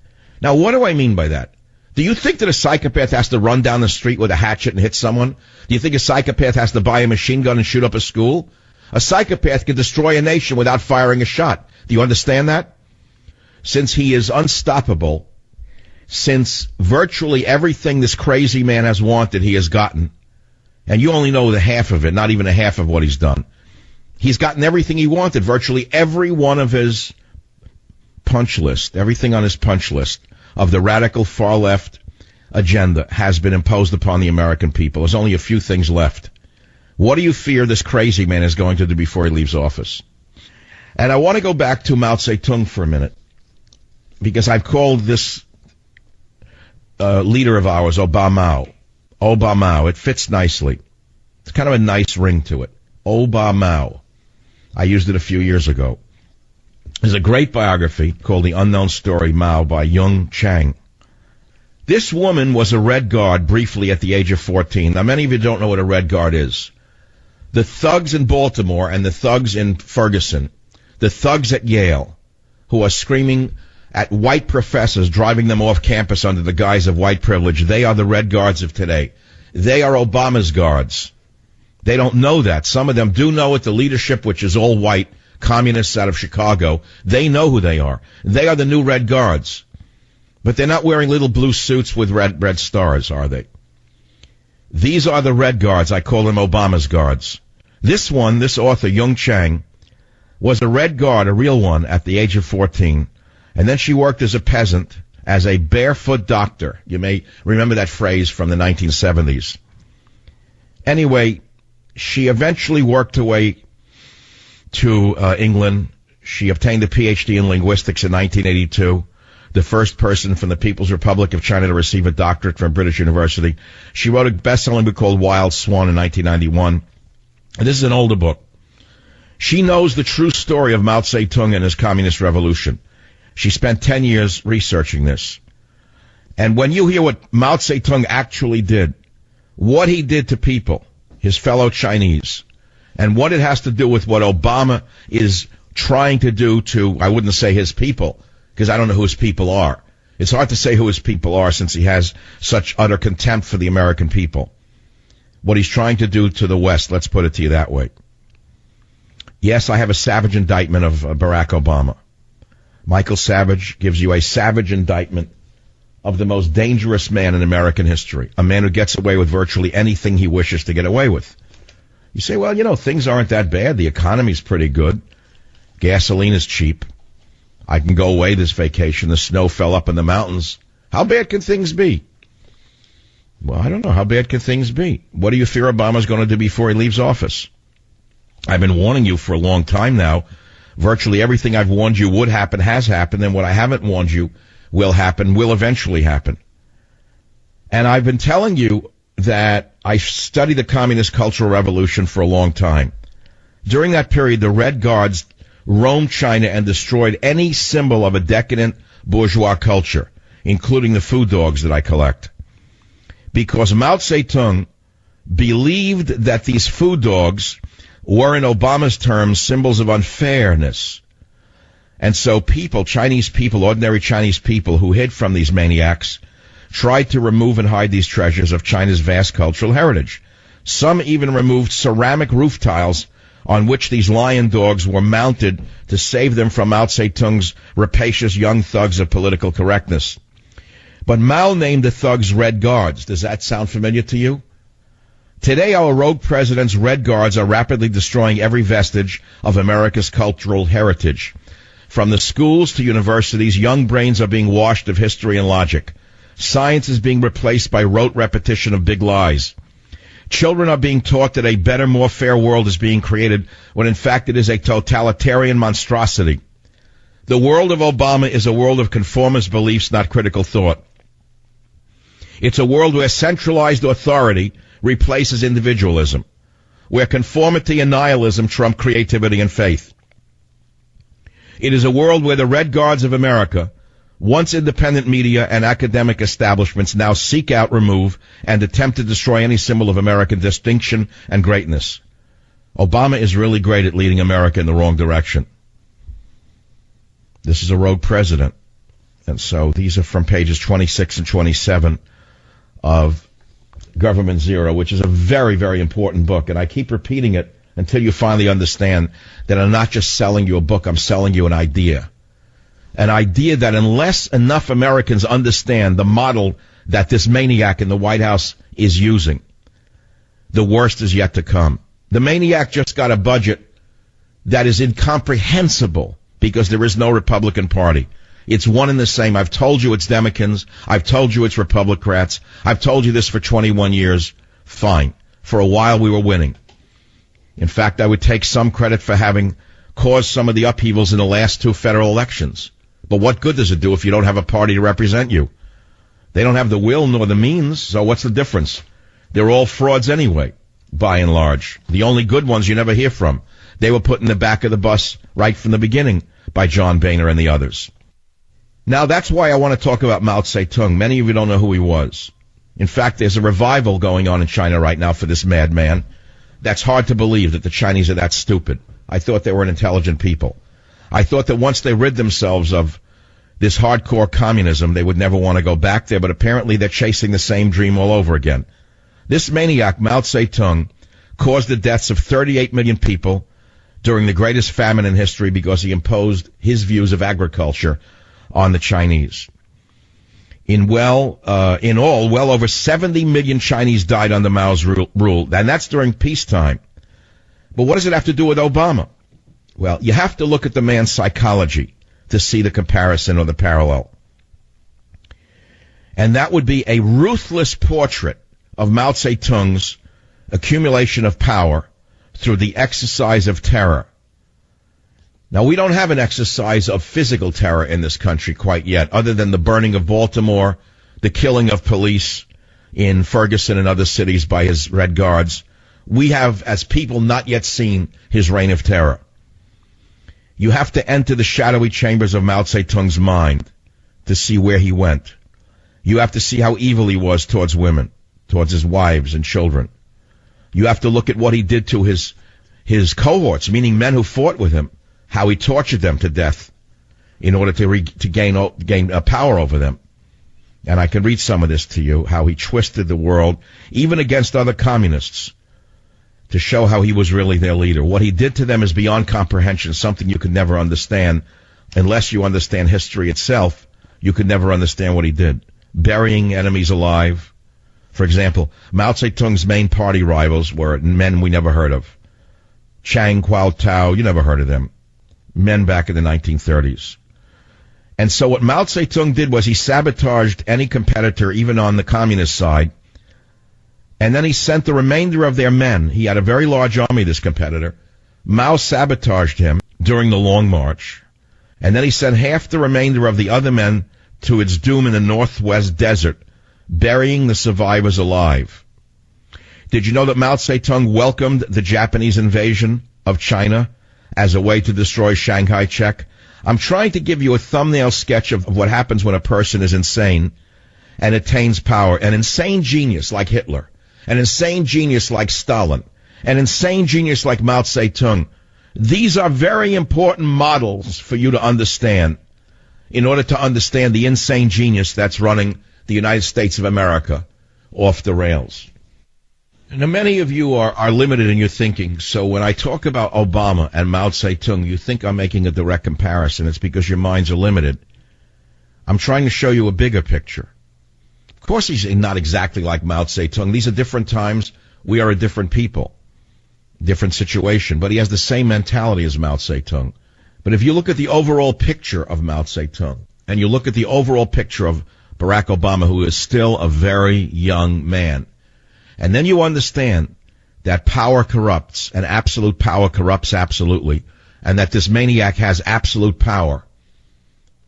Now, what do I mean by that? Do you think that a psychopath has to run down the street with a hatchet and hit someone? Do you think a psychopath has to buy a machine gun and shoot up a school? A psychopath can destroy a nation without firing a shot. Do you understand that? Since he is unstoppable, since virtually everything this crazy man has wanted, he has gotten, and you only know the half of it, not even a half of what he's done. He's gotten everything he wanted, virtually every one of his punch list, everything on his punch list of the radical far left agenda has been imposed upon the American people. There's only a few things left. What do you fear this crazy man is going to do before he leaves office? And I want to go back to Mao Zedong for a minute, because I've called this leader of ours Obama. Obama. It fits nicely. It's kind of a nice ring to it. Obama. I used it a few years ago. There's a great biography called The Unknown Story Mao by Yung Chang. This woman was a Red Guard briefly at the age of 14. Now, many of you don't know what a Red Guard is. The thugs in Baltimore and the thugs in Ferguson, the thugs at Yale, who are screaming at white professors, driving them off campus under the guise of white privilege, they are the Red Guards of today. They are Obama's guards. They don't know that. Some of them do know it. The leadership, which is all white, communists out of Chicago, they know who they are. They are the new Red Guards. But they're not wearing little blue suits with red stars, are they? These are the Red Guards. I call them Obama's guards. This one, this author, Yung Chang, was a Red Guard, a real one, at the age of 14. And then she worked as a peasant, as a barefoot doctor. You may remember that phrase from the 1970s. Anyway, she eventually worked her way to England. She obtained a PhD in linguistics in 1982, the first person from the People's Republic of China to receive a doctorate from a British university. She wrote a best-selling book called Wild Swan in 1991. And this is an older book. She knows the true story of Mao Zedong and his communist revolution. She spent 10 years researching this. And when you hear what Mao Zedong actually did, what he did to people, his fellow Chinese, and what it has to do with what Obama is trying to do to, I wouldn't say his people, because I don't know who his people are. It's hard to say who his people are since he has such utter contempt for the American people. What he's trying to do to the West, let's put it to you that way. Yes, I have a savage indictment of Barack Obama. Michael Savage gives you a savage indictment of the most dangerous man in American history, a man who gets away with virtually anything he wishes to get away with. You say, well, you know, things aren't that bad. The economy's pretty good. Gasoline is cheap. I can go away this vacation. The snow fell up in the mountains. How bad can things be? Well, I don't know. How bad can things be? What do you fear Obama's going to do before he leaves office? I've been warning you for a long time now. Virtually everything I've warned you would happen has happened, and what I haven't warned you will happen, will eventually happen. And I've been telling you that I studied the Communist Cultural Revolution for a long time. During that period, the Red Guards roamed China and destroyed any symbol of a decadent bourgeois culture, including the food dogs that I collect. Because Mao Zedong believed that these food dogs were, in Obama's terms, symbols of unfairness. And so people, Chinese people, ordinary Chinese people who hid from these maniacs, tried to remove and hide these treasures of China's vast cultural heritage. Some even removed ceramic roof tiles on which these lion dogs were mounted to save them from Mao Zedong's rapacious young thugs of political correctness. But Mao named the thugs Red Guards. Does that sound familiar to you? Today, our rogue president's Red Guards are rapidly destroying every vestige of America's cultural heritage. From the schools to universities, young brains are being washed of history and logic. Science is being replaced by rote repetition of big lies. Children are being taught that a better, more fair world is being created, when in fact it is a totalitarian monstrosity. The world of Obama is a world of conformist beliefs, not critical thought. It's a world where centralized authority replaces individualism, where conformity and nihilism trump creativity and faith. It is a world where the Red Guards of America, once independent media and academic establishments, now seek out, remove, and attempt to destroy any symbol of American distinction and greatness. Obama is really great at leading America in the wrong direction. This is a rogue president. And so these are from pages 26 and 27 of Government Zero, which is a very, very important book. And I keep repeating it until you finally understand that I'm not just selling you a book, I'm selling you an idea. An idea that unless enough Americans understand the model that this maniac in the White House is using, the worst is yet to come. The maniac just got a budget that is incomprehensible because there is no Republican Party. It's one and the same. I've told you it's Democrats. I've told you it's Republicans. I've told you this for 21 years. Fine. For a while we were winning. In fact, I would take some credit for having caused some of the upheavals in the last two federal elections. But what good does it do if you don't have a party to represent you? They don't have the will nor the means, so what's the difference? They're all frauds anyway, by and large. The only good ones you never hear from. They were put in the back of the bus right from the beginning by John Boehner and the others. Now, that's why I want to talk about Mao Zedong. Many of you don't know who he was. In fact, there's a revival going on in China right now for this madman. That's hard to believe that the Chinese are that stupid. I thought they were an intelligent people. I thought that once they rid themselves of this hardcore communism, they would never want to go back there, but apparently they're chasing the same dream all over again. This maniac, Mao Zedong, caused the deaths of 38 million people during the greatest famine in history because he imposed his views of agriculture on the Chinese. In all, well over 70 million Chinese died under Mao's rule, and that's during peacetime. But what does it have to do with Obama? Well, you have to look at the man's psychology to see the comparison or the parallel. And that would be a ruthless portrait of Mao Zedong's accumulation of power through the exercise of terror. Now, we don't have an exercise of physical terror in this country quite yet, other than the burning of Baltimore, the killing of police in Ferguson and other cities by his Red Guards. We have, as people, not yet seen his reign of terror. You have to enter the shadowy chambers of Mao Zedong's mind to see where he went. You have to see how evil he was towards women, towards his wives and children. You have to look at what he did to his cohorts, meaning men who fought with him, how he tortured them to death in order to gain power over them. And I can read some of this to you, how he twisted the world, even against other communists, to show how he was really their leader. What he did to them is beyond comprehension, something you could never understand. Unless you understand history itself, you could never understand what he did. Burying enemies alive. For example, Mao Zedong's main party rivals were men we never heard of. Chiang Kuo-tao, you never heard of them. Men back in the 1930s. And so what Mao Zedong did was he sabotaged any competitor, even on the communist side, and then he sent the remainder of their men. He had a very large army, this competitor. Mao sabotaged him during the Long March, and then he sent half the remainder of the other men to its doom in the Northwest Desert, burying the survivors alive. Did you know that Mao Zedong welcomed the Japanese invasion of China as a way to destroy Shanghai Czech? I'm trying to give you a thumbnail sketch of what happens when a person is insane and attains power. An insane genius like Hitler, an insane genius like Stalin, an insane genius like Mao Zedong. These are very important models for you to understand in order to understand the insane genius that's running the United States of America off the rails. Now, many of you are limited in your thinking, so when I talk about Obama and Mao Zedong, you think I'm making a direct comparison. It's because your minds are limited. I'm trying to show you a bigger picture. Of course, he's not exactly like Mao Zedong. These are different times. We are a different people, different situation, but he has the same mentality as Mao Zedong. But if you look at the overall picture of Mao Zedong, and you look at the overall picture of Barack Obama, who is still a very young man, and then you understand that power corrupts, and absolute power corrupts absolutely, and that this maniac has absolute power.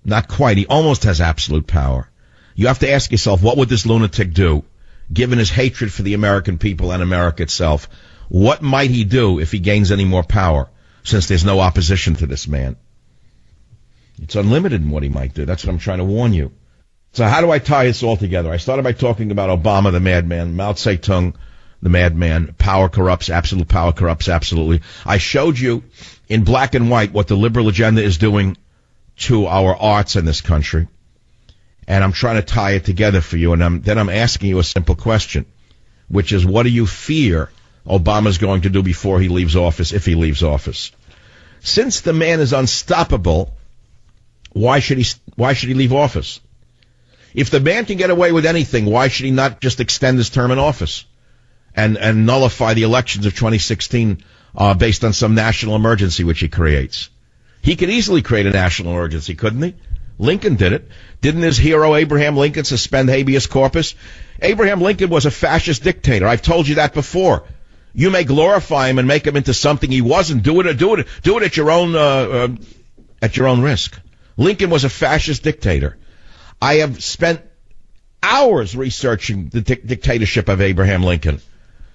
Not quite. He almost has absolute power. You have to ask yourself, what would this lunatic do, given his hatred for the American people and America itself? What might he do if he gains any more power, since there's no opposition to this man? It's unlimited in what he might do. That's what I'm trying to warn you. So how do I tie this all together? I started by talking about Obama, the madman, Mao Zedong, the madman. Power corrupts, absolute power corrupts, absolutely. I showed you in black and white what the liberal agenda is doing to our arts in this country. And I'm trying to tie it together for you, and then I'm asking you a simple question, which is, what do you fear Obama's going to do before he leaves office, if he leaves office? Since the man is unstoppable, why should he leave office? If the man can get away with anything, why should he not just extend his term in office and nullify the elections of 2016 based on some national emergency which he creates? He could easily create a national emergency, couldn't he? Lincoln did it. Didn't his hero Abraham Lincoln suspend habeas corpus? Abraham Lincoln was a fascist dictator. I've told you that before. You may glorify him and make him into something he wasn't. Do it at your own risk. Lincoln was a fascist dictator. I have spent hours researching the dictatorship of Abraham Lincoln,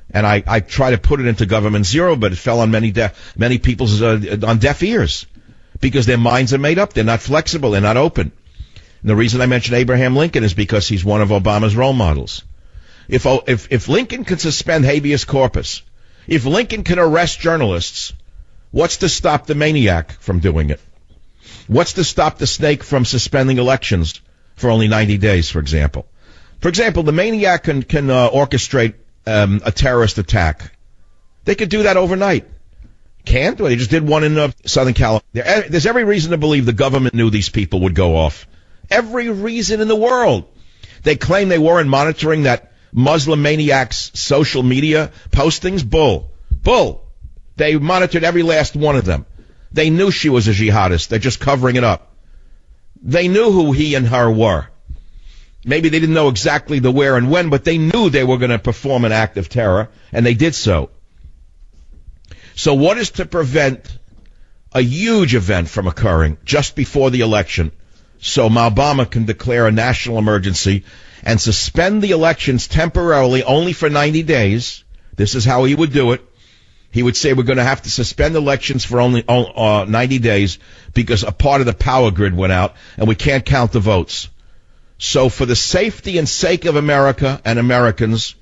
and I try to put it into Government Zero, but it fell on many people's on deaf ears, because their minds are made up. They're not flexible. They're not open. And the reason I mention Abraham Lincoln is because he's one of Obama's role models. If Lincoln could suspend habeas corpus, if Lincoln can arrest journalists, what's to stop the maniac from doing it? What's to stop the snake from suspending elections for only 90 days, for example? For example, the maniac can orchestrate a terrorist attack. They could do that overnight. Can't? Well, they just did one in Southern California. There's every reason to believe the government knew these people would go off. Every reason in the world. They claim they weren't monitoring that Muslim maniac's social media postings. Bull. They monitored every last one of them. They knew she was a jihadist. They're just covering it up. They knew who he and her were. Maybe they didn't know exactly the where and when, but they knew they were going to perform an act of terror, and they did so. So what is to prevent a huge event from occurring just before the election, so Obama can declare a national emergency and suspend the elections temporarily only for 90 days? This is how he would do it. He would say we're going to have to suspend elections for only 90 days because a part of the power grid went out and we can't count the votes. So for the safety and sake of America and Americans,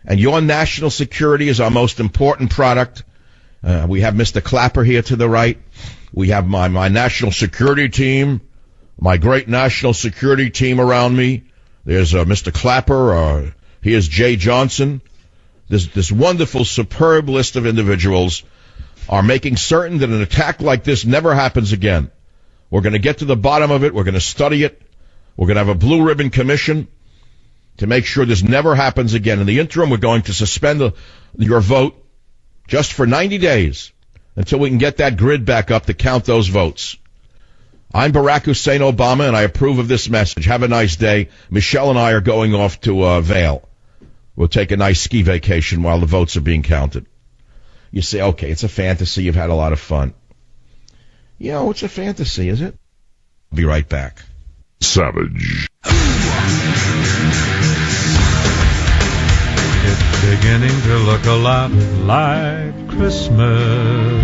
and your national security is our most important product. We have Mr. Clapper here to the right. We have my national security team, my great national security team around me. There's Mr. Clapper. Here's Jay Johnson. This wonderful, superb list of individuals are making certain that an attack like this never happens again. We're going to get to the bottom of it. We're going to study it. We're going to have a blue ribbon commission to make sure this never happens again. In the interim, we're going to suspend your vote just for 90 days until we can get that grid back up to count those votes. I'm Barack Hussein Obama, and I approve of this message. Have a nice day. Michelle and I are going off to Vail. We'll take a nice ski vacation while the votes are being counted. You say, okay, it's a fantasy. You've had a lot of fun. It's a fantasy, is it? I'll be right back. Savage. It's beginning to look a lot like Christmas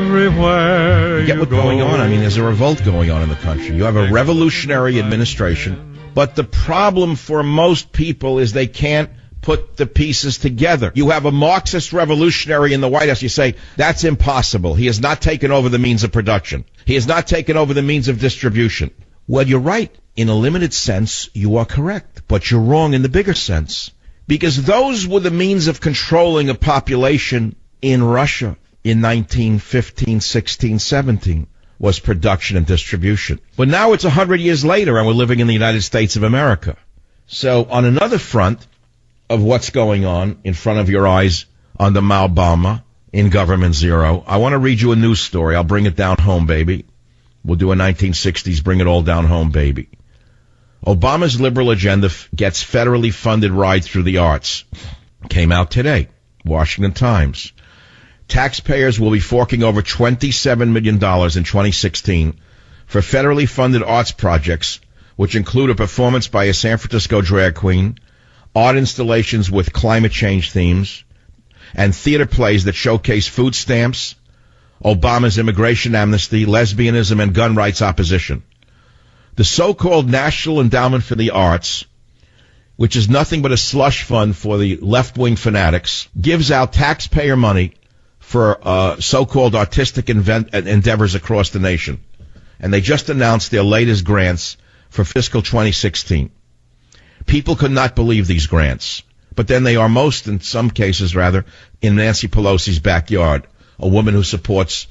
everywhere. You get what's going on? I mean, there's a revolt going on in the country. You have a revolutionary administration. But the problem for most people is they can't put the pieces together. You have a Marxist revolutionary in the White House. You say, that's impossible. He has not taken over the means of production. He has not taken over the means of distribution. Well, you're right. In a limited sense, you are correct. But you're wrong in the bigger sense. Because those were the means of controlling a population in Russia in 1915, 16, 17. Was production and distribution. But now it's 100 years later and we're living in the United States of America. So on another front of what's going on in front of your eyes under Obama in Government Zero, I want to read you a news story. I'll bring it down home, baby. We'll do a 1960s bring it all down home, baby. Obama's liberal agenda gets federally funded ride through the arts. Came out today. Washington Times. Taxpayers will be forking over $27 million in 2016 for federally funded arts projects, which include a performance by a San Francisco drag queen, art installations with climate change themes, and theater plays that showcase food stamps, Obama's immigration amnesty, lesbianism, and gun rights opposition. The so-called National Endowment for the Arts, which is nothing but a slush fund for the left-wing fanatics, gives out taxpayer money for so-called artistic endeavors across the nation. and they just announced their latest grants for fiscal 2016. People could not believe these grants, but then they are in some cases, in Nancy Pelosi's backyard, a woman who supports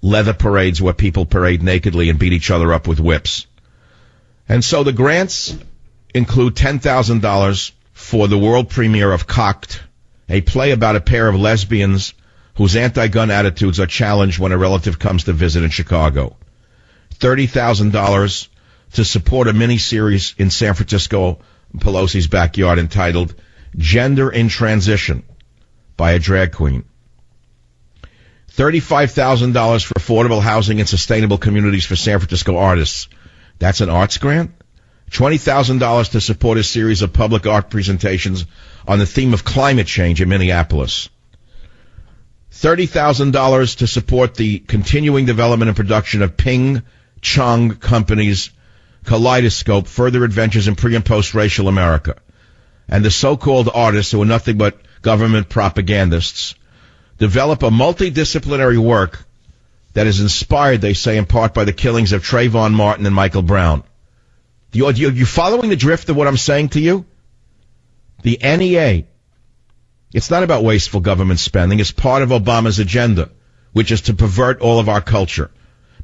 leather parades where people parade nakedly and beat each other up with whips. And so the grants include $10,000 for the world premiere of Cocked, a play about a pair of lesbians whose anti-gun attitudes are challenged when a relative comes to visit in Chicago. $30,000 to support a miniseries in San Francisco, Pelosi's backyard, entitled Gender in Transition by a drag queen. $35,000 for affordable housing and sustainable communities for San Francisco artists. That's an arts grant. $20,000 to support a series of public art presentations on the theme of climate change in Minneapolis. $30,000 to support the continuing development and production of Ping Chung Company's Kaleidoscope, Further Adventures in Pre- and Post-Racial America. And the so-called artists, who are nothing but government propagandists, develop a multidisciplinary work that is inspired, they say, in part by the killings of Trayvon Martin and Michael Brown. You following the drift of what I'm saying to you? The NEA, it's not about wasteful government spending. It's part of Obama's agenda, which is to pervert all of our culture.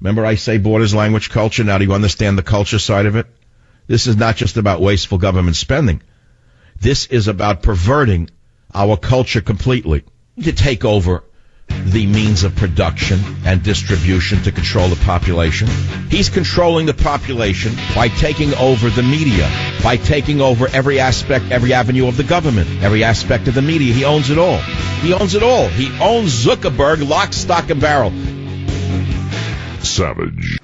Remember I say borders, language, culture? Now do you understand the culture side of it? This is not just about wasteful government spending. This is about perverting our culture completely, to take over the means of production and distribution to control the population. He's controlling the population by taking over the media, by taking over every aspect, every avenue of the government, every aspect of the media. He owns it all. He owns it all. He owns Zuckerberg, lock, stock, and barrel. Savage.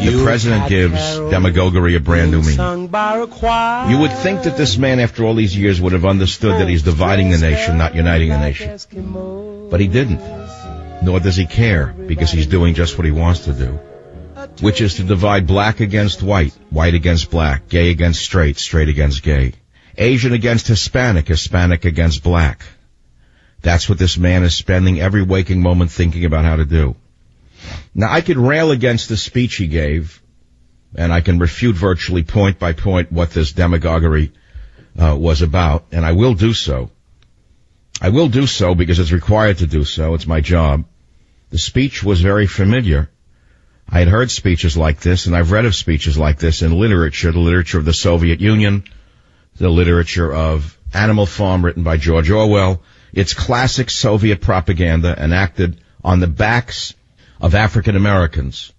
The president gives demagoguery a brand new meaning. You would think that this man, after all these years, would have understood that he's dividing the nation, not uniting the nation. But he didn't. Nor does he care, because he's doing just what he wants to do, which is to divide black against white, white against black, gay against straight, straight against gay, Asian against Hispanic, Hispanic against black. That's what this man is spending every waking moment thinking about how to do. Now, I could rail against the speech he gave, and I can refute virtually point by point what this demagoguery was about, and I will do so. I will do so because it's required to do so. It's my job. The speech was very familiar. I had heard speeches like this, and I've read of speeches like this in literature, the literature of the Soviet Union, the literature of Animal Farm, written by George Orwell. It's classic Soviet propaganda enacted on the backs of African Americans.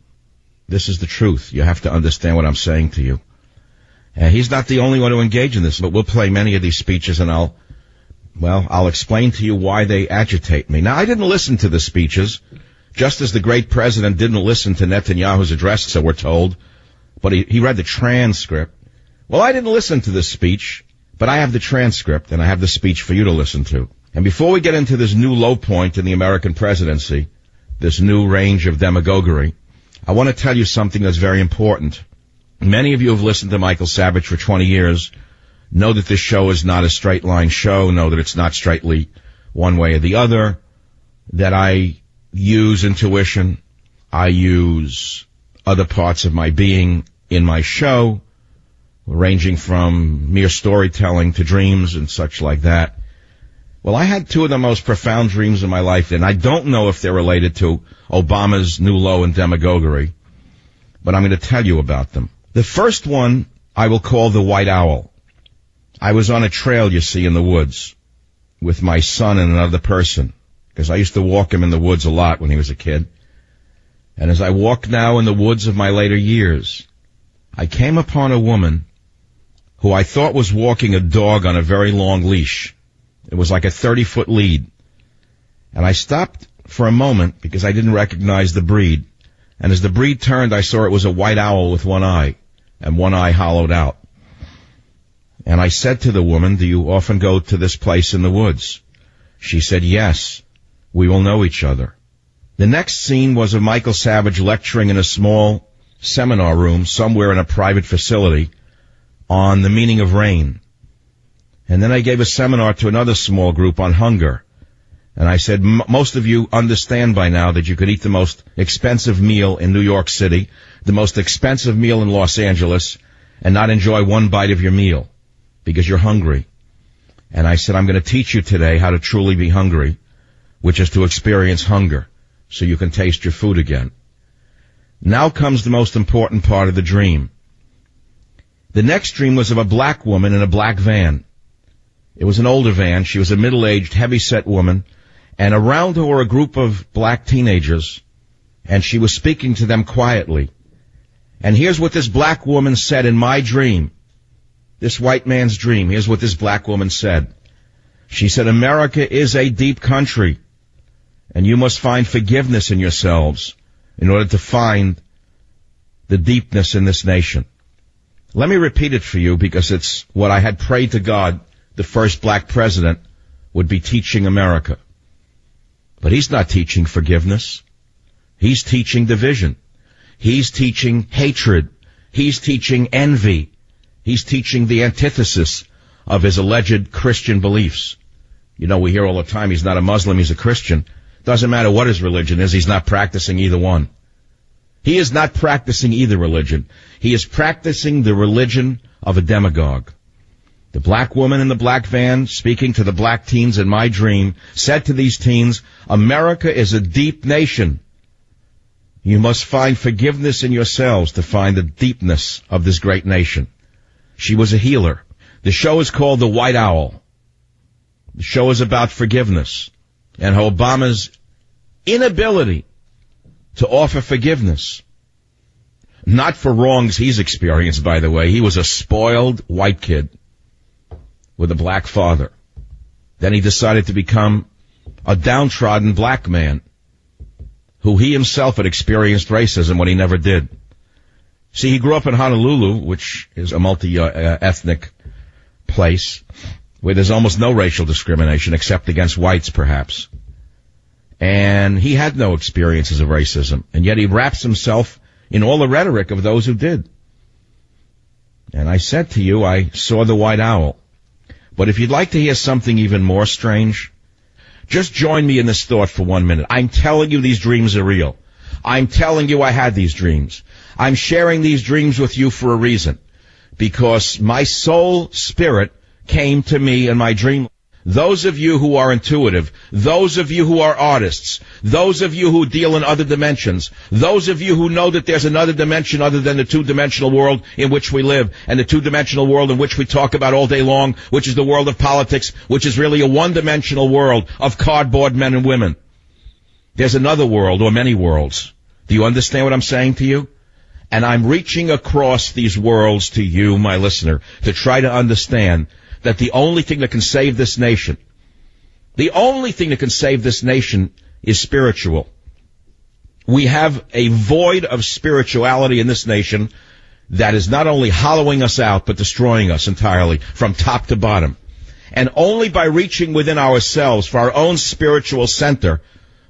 This is the truth. You have to understand what I'm saying to you. He's not the only one to engage in this, but we'll play many of these speeches, and I'll explain to you why they agitate me. Now, I didn't listen to the speeches, just as the great president didn't listen to Netanyahu's address, so we're told, but he read the transcript. Well, I didn't listen to this speech, but I have the transcript, and I have the speech for you to listen to. And before we get into this new low point in the American presidency, this new range of demagoguery, I want to tell you something that's very important. Many of you have listened to Michael Savage for 20 years, know that this show is not a straight line show, know that it's not straightly one way or the other, that I use intuition, I use other parts of my being in my show, ranging from mere storytelling to dreams and such like that. Well, I had two of the most profound dreams in my life, and I don't know if they're related to Obama's new low in demagoguery, but I'm going to tell you about them. The first one I will call the White Owl. I was on a trail, you see, in the woods with my son and another person, because I used to walk him in the woods a lot when he was a kid. And as I walk now in the woods of my later years, I came upon a woman who I thought was walking a dog on a very long leash. It was like a 30-foot lead. And I stopped for a moment because I didn't recognize the breed. And as the breed turned, I saw it was a white owl with one eye, and one eye hollowed out. And I said to the woman, "Do you often go to this place in the woods?" She said, "Yes, we will know each other." The next scene was of Michael Savage lecturing in a small seminar room somewhere in a private facility on the meaning of rain. And then I gave a seminar to another small group on hunger. And I said, most of you understand by now that you could eat the most expensive meal in New York City, the most expensive meal in Los Angeles, and not enjoy one bite of your meal because you're hungry. And I said, I'm going to teach you today how to truly be hungry, which is to experience hunger so you can taste your food again. Now comes the most important part of the dream. The next dream was of a black woman in a black van. It was an older van. She was a middle-aged, heavy-set woman, and around her were a group of black teenagers, and she was speaking to them quietly. And here's what this black woman said in my dream, this white man's dream. Here's what this black woman said. She said, America is a deep country, and you must find forgiveness in yourselves in order to find the deepness in this nation. Let me repeat it for you because it's what I had prayed to God the first black president would be teaching America. But he's not teaching forgiveness. He's teaching division. He's teaching hatred. He's teaching envy. He's teaching the antithesis of his alleged Christian beliefs. You know, we hear all the time he's not a Muslim, he's a Christian. Doesn't matter what his religion is, he's not practicing either one. He is not practicing either religion. He is practicing the religion of a demagogue. The black woman in the black van, speaking to the black teens in my dream, said to these teens, America is a deep nation. You must find forgiveness in yourselves to find the deepness of this great nation. She was a healer. The show is called The White Owl. The show is about forgiveness and Obama's inability to offer forgiveness. Not for wrongs he's experienced, by the way. He was a spoiled white kid with a black father. Then he decided to become a downtrodden black man who he himself had experienced racism when he never did. See, he grew up in Honolulu, which is a multi-ethnic place where there's almost no racial discrimination except against whites, perhaps. And he had no experiences of racism, and yet he wraps himself in all the rhetoric of those who did. And I said to you, I saw the white owl. But if you'd like to hear something even more strange, just join me in this thought for 1 minute. I'm telling you these dreams are real. I'm telling you I had these dreams. I'm sharing these dreams with you for a reason. Because my soul spirit came to me in my dream. Those of you who are intuitive, those of you who are artists, those of you who deal in other dimensions, those of you who know that there's another dimension other than the two-dimensional world in which we live, and the two-dimensional world in which we talk about all day long, which is the world of politics, which is really a one-dimensional world of cardboard men and women. There's another world, or many worlds. Do you understand what I'm saying to you? And I'm reaching across these worlds to you, my listener, to try to understand that the only thing that can save this nation, is spiritual. We have a void of spirituality in this nation that is not only hollowing us out, but destroying us entirely from top to bottom. And only by reaching within ourselves for our own spiritual center,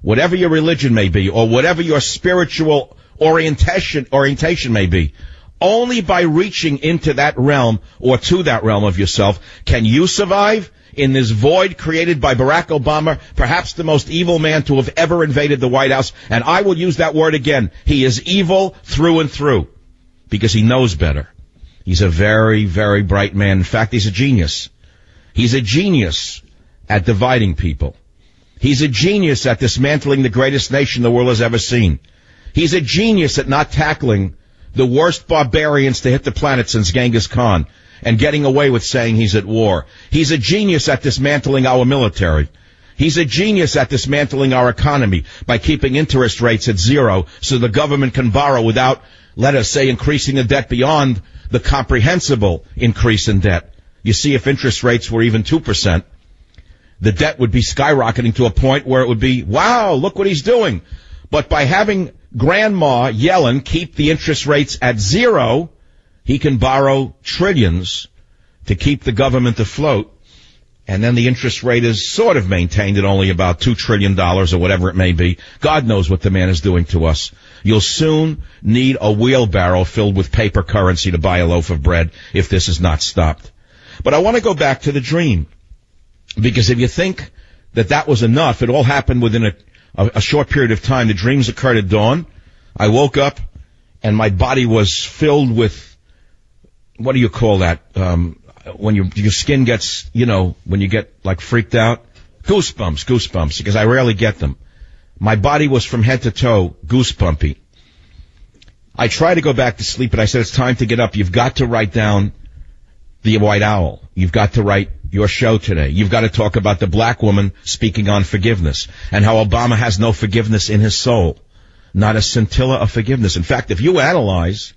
whatever your religion may be, or whatever your spiritual orientation may be, only by reaching into that realm or to that realm of yourself can you survive in this void created by Barack Obama, perhaps the most evil man to have ever invaded the White House. And I will use that word again. He is evil through and through because he knows better. He's a very, very bright man. In fact, he's a genius. He's a genius at dividing people. He's a genius at dismantling the greatest nation the world has ever seen. He's a genius at not tackling the worst barbarians to hit the planet since Genghis Khan and getting away with saying he's at war. He's a genius at dismantling our military. He's a genius at dismantling our economy by keeping interest rates at zero so the government can borrow without, let us say, increasing the debt beyond the comprehensible increase in debt. You see, if interest rates were even 2%, the debt would be skyrocketing to a point where it would be, wow, look what he's doing. But by having Grandma Yellen keep the interest rates at zero, he can borrow trillions to keep the government afloat. And then the interest rate is sort of maintained at only about $2 trillion or whatever it may be. God knows what the man is doing to us. You'll soon need a wheelbarrow filled with paper currency to buy a loaf of bread if this is not stopped. But I want to go back to the dream, because if you think that was enough, it all happened within a short period of time. The dreams occurred at dawn. I woke up, and my body was filled with, what do you call that? When your skin gets, when you get like freaked out? Goosebumps, because I rarely get them. My body was from head to toe goosebumpy. I tried to go back to sleep, but I said, it's time to get up. You've got to write down the White Owl. You've got to write your show today. You've got to talk about the black woman speaking on forgiveness and how Obama has no forgiveness in his soul. Not a scintilla of forgiveness. In fact, if you analyze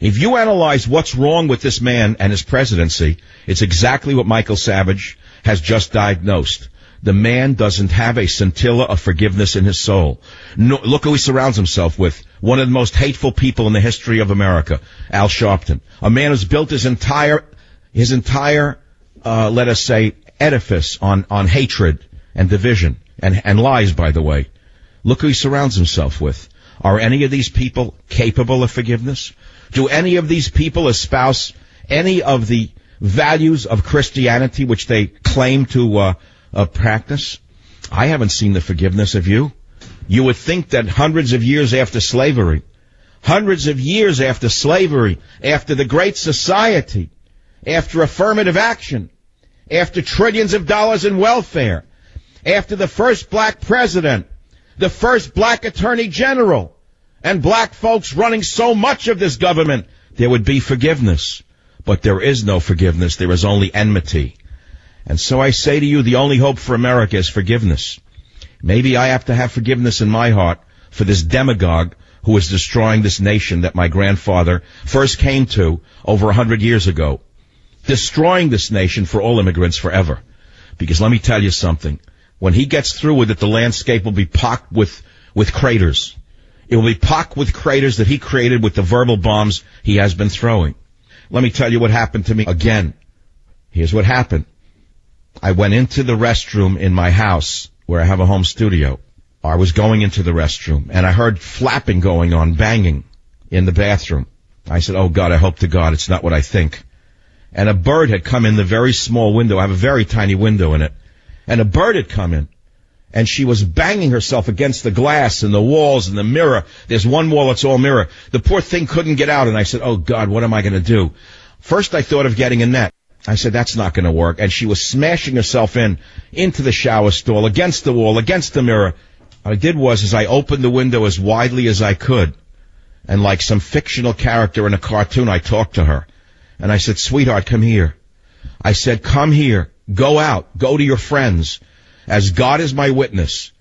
what's wrong with this man and his presidency, it's exactly what Michael Savage has just diagnosed. The man doesn't have a scintilla of forgiveness in his soul. No, look who he surrounds himself with. One of the most hateful people in the history of America, Al Sharpton. A man who's built his entire, let us say, edifice on hatred and division and lies, by the way. Look who he surrounds himself with. Are any of these people capable of forgiveness? Do any of these people espouse any of the values of Christianity which they claim to practice? I haven't seen the forgiveness of you. You would think that hundreds of years after slavery, after the Great Society, after affirmative action, after trillions of dollars in welfare, after the first black president, the first black attorney general, and black folks running so much of this government, there would be forgiveness. But there is no forgiveness. There is only enmity. And so I say to you, the only hope for America is forgiveness. Maybe I have to have forgiveness in my heart for this demagogue who is destroying this nation that my grandfather first came to over 100 years ago. Destroying this nation for all immigrants forever. Because let me tell you something. When he gets through with it, the landscape will be pocked with craters. It will be pocked with craters that he created with the verbal bombs he has been throwing. Let me tell you what happened to me again. Here's what happened. I went into the restroom in my house where I have a home studio. I was going into the restroom and I heard flapping going on, banging in the bathroom. I said, oh God, I hope to God it's not what I think. And a bird had come in the very small window. I have a very tiny window in it. And a bird had come in. And she was banging herself against the glass and the walls and the mirror. There's one wall that's all mirror. The poor thing couldn't get out. And I said, oh God, what am I going to do? First I thought of getting a net. I said, that's not going to work. And she was smashing herself into the shower stall, against the wall, against the mirror. What I did was I opened the window as widely as I could. And like some fictional character in a cartoon, I talked to her. And I said, sweetheart, come here. I said, come here. Go out. Go to your friends. As God is my witness.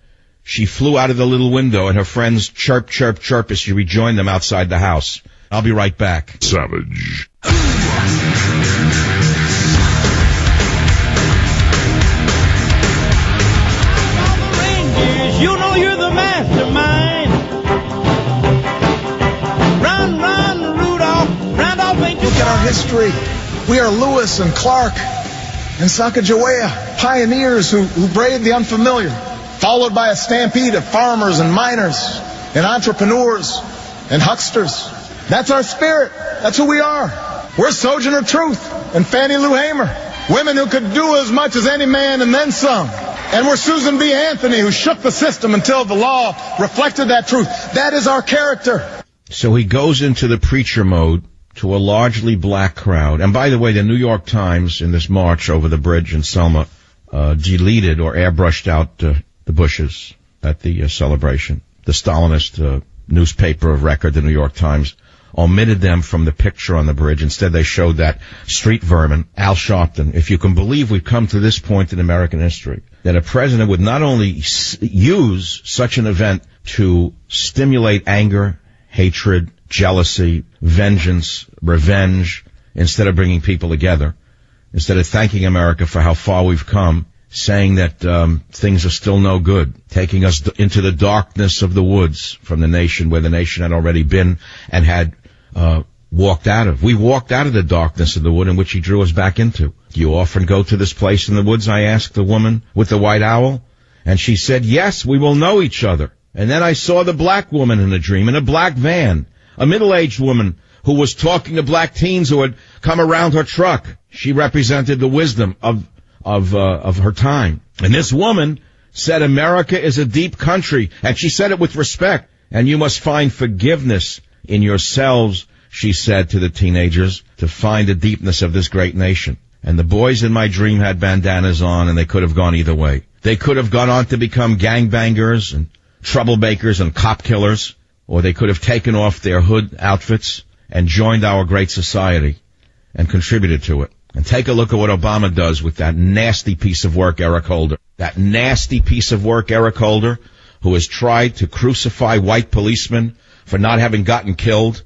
She flew out of the little window, and her friends chirp, chirp, chirp as she rejoined them outside the house. I'll be right back. Savage. You know you're the mastermind. Run, Rudolph. Randolph ain't you. Look at our history. We are Lewis and Clark and Sacagawea, pioneers who braved the unfamiliar, followed by a stampede of farmers and miners and entrepreneurs and hucksters. That's our spirit. That's who we are. We're Sojourner Truth and Fannie Lou Hamer, women who could do as much as any man and then some. And we're Susan B. Anthony, who shook the system until the law reflected that truth. That is our character. So he goes into the preacher mode to a largely black crowd. And by the way, the New York Times in this march over the bridge in Selma deleted or airbrushed out the Bushes at the celebration. The Stalinist newspaper of record, the New York Times, omitted them from the picture on the bridge. Instead, they showed that street vermin, Al Sharpton. If you can believe we've come to this point in American history, that a president would not only use such an event to stimulate anger, hatred, jealousy, vengeance, revenge, instead of bringing people together, instead of thanking America for how far we've come, saying that things are still no good, taking us into the darkness of the woods from the nation where the nation had already been and had walked out of. We walked out of the darkness of the wood in which he drew us back into. Do you often go to this place in the woods? I asked the woman with the white owl. And she said, yes, we will know each other. And then I saw the black woman in a dream in a black van, a middle-aged woman who was talking to black teens who had come around her truck. She represented the wisdom of her time. And this woman said America is a deep country, and she said it with respect. And you must find forgiveness in yourselves, she said to the teenagers, to find the deepness of this great nation. And the boys in my dream had bandanas on, and they could have gone either way. They could have gone on to become gangbangers and troublemakers and cop killers, or they could have taken off their hood outfits and joined our great society and contributed to it. And take a look at what Obama does with that nasty piece of work, Eric Holder. That nasty piece of work, Eric Holder, who has tried to crucify white policemen for not having gotten killed.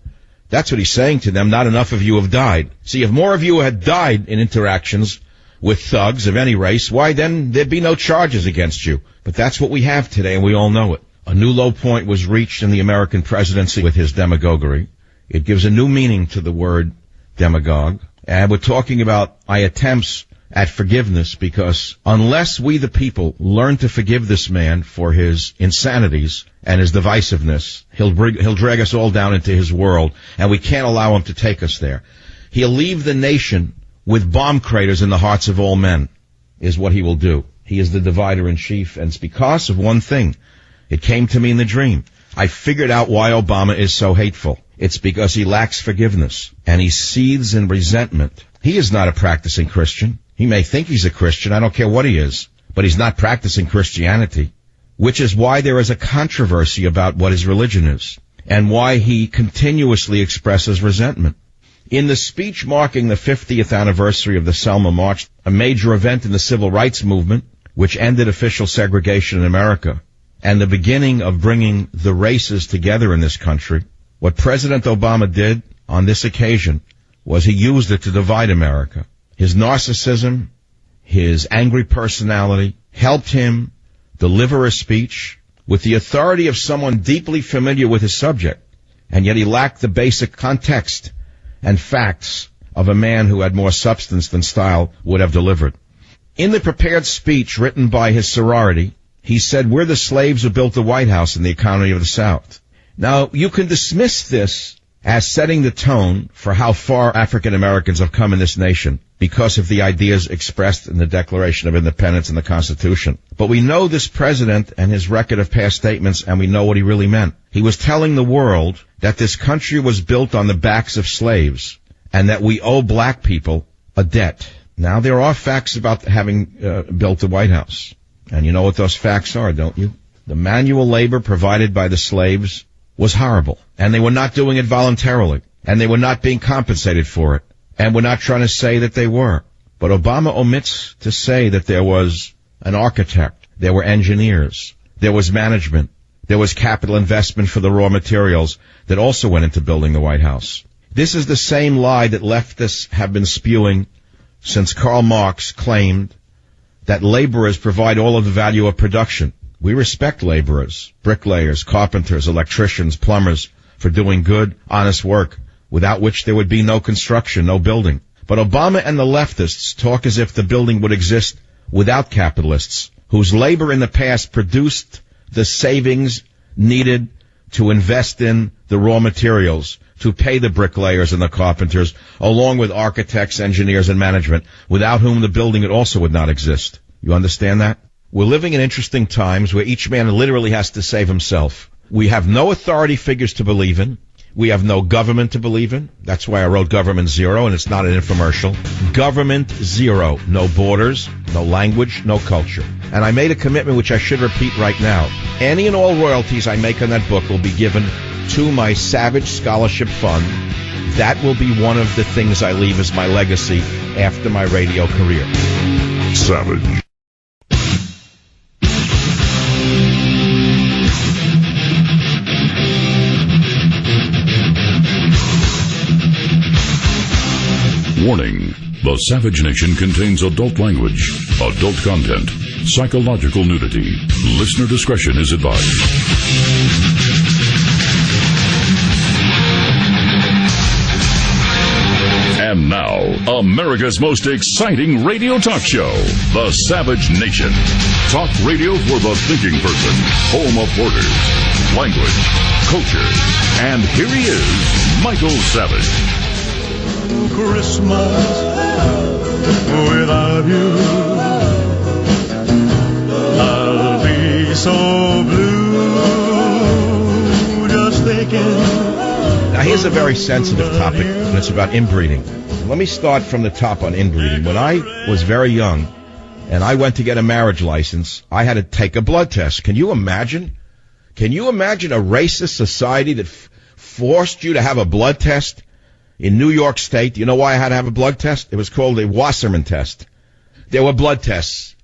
That's what he's saying to them. Not enough of you have died. See, if more of you had died in interactions with thugs of any race, why then there'd be no charges against you. But that's what we have today, and we all know it. A new low point was reached in the American presidency with his demagoguery. It gives a new meaning to the word demagogue. And we're talking about attempts at forgiveness, because unless we the people learn to forgive this man for his insanities and his divisiveness, he'll drag us all down into his world, and we can't allow him to take us there. He'll leave the nation with bomb craters in the hearts of all men, is what he will do. He is the divider in chief, and it's because of one thing. It came to me in the dream. I figured out why Obama is so hateful. It's because he lacks forgiveness, and he seethes in resentment. He is not a practicing Christian. He may think he's a Christian. I don't care what he is, but he's not practicing Christianity, which is why there is a controversy about what his religion is and why he continuously expresses resentment. In the speech marking the 50th anniversary of the Selma March, a major event in the civil rights movement, which ended official segregation in America, and the beginning of bringing the races together in this country, what President Obama did on this occasion was he used it to divide America. His narcissism, his angry personality helped him deliver a speech with the authority of someone deeply familiar with his subject, and yet he lacked the basic context and facts of a man who had more substance than style would have delivered. In the prepared speech written by his sorority, he said, "We're the slaves who built the White House and the economy of the South." Now, you can dismiss this as setting the tone for how far African Americans have come in this nation because of the ideas expressed in the Declaration of Independence and the Constitution. But we know this president and his record of past statements, and we know what he really meant. He was telling the world that this country was built on the backs of slaves and that we owe black people a debt. Now, there are facts about having built the White House. And you know what those facts are, don't you? The manual labor provided by the slaves was horrible, and they were not doing it voluntarily, and they were not being compensated for it, and we're not trying to say that they were. But Obama omits to say that there was an architect, there were engineers, there was management, there was capital investment for the raw materials that also went into building the White House. This is the same lie that leftists have been spewing since Karl Marx claimed that laborers provide all of the value of production. We respect laborers, bricklayers, carpenters, electricians, plumbers for doing good, honest work, without which there would be no construction, no building. But Obama and the leftists talk as if the building would exist without capitalists, whose labor in the past produced the savings needed to invest in the raw materials, to pay the bricklayers and the carpenters, along with architects, engineers, and management, without whom the building also would not exist. You understand that? We're living in interesting times where each man literally has to save himself. We have no authority figures to believe in. We have no government to believe in. That's why I wrote Government Zero, and it's not an infomercial. Government Zero. No borders, no language, no culture. And I made a commitment which I should repeat right now. Any and all royalties I make on that book will be given to my Savage Scholarship Fund. That will be one of the things I leave as my legacy after my radio career. Savage. Warning. The Savage Nation contains adult language, adult content, psychological nudity. Listener discretion is advised. And now, America's most exciting radio talk show, The Savage Nation. Talk radio for the thinking person, home of borders, language, culture. And here he is, Michael Savage. Christmas without you. I'll be so blue just thinking. Now, here's a very sensitive topic, and it's about inbreeding. Let me start from the top on inbreeding. When I was very young, and I went to get a marriage license, I had to take a blood test. Can you imagine? Can you imagine a racist society that forced you to have a blood test? In New York State, you know why I had to have a blood test? It was called a Wasserman test. There were blood tests.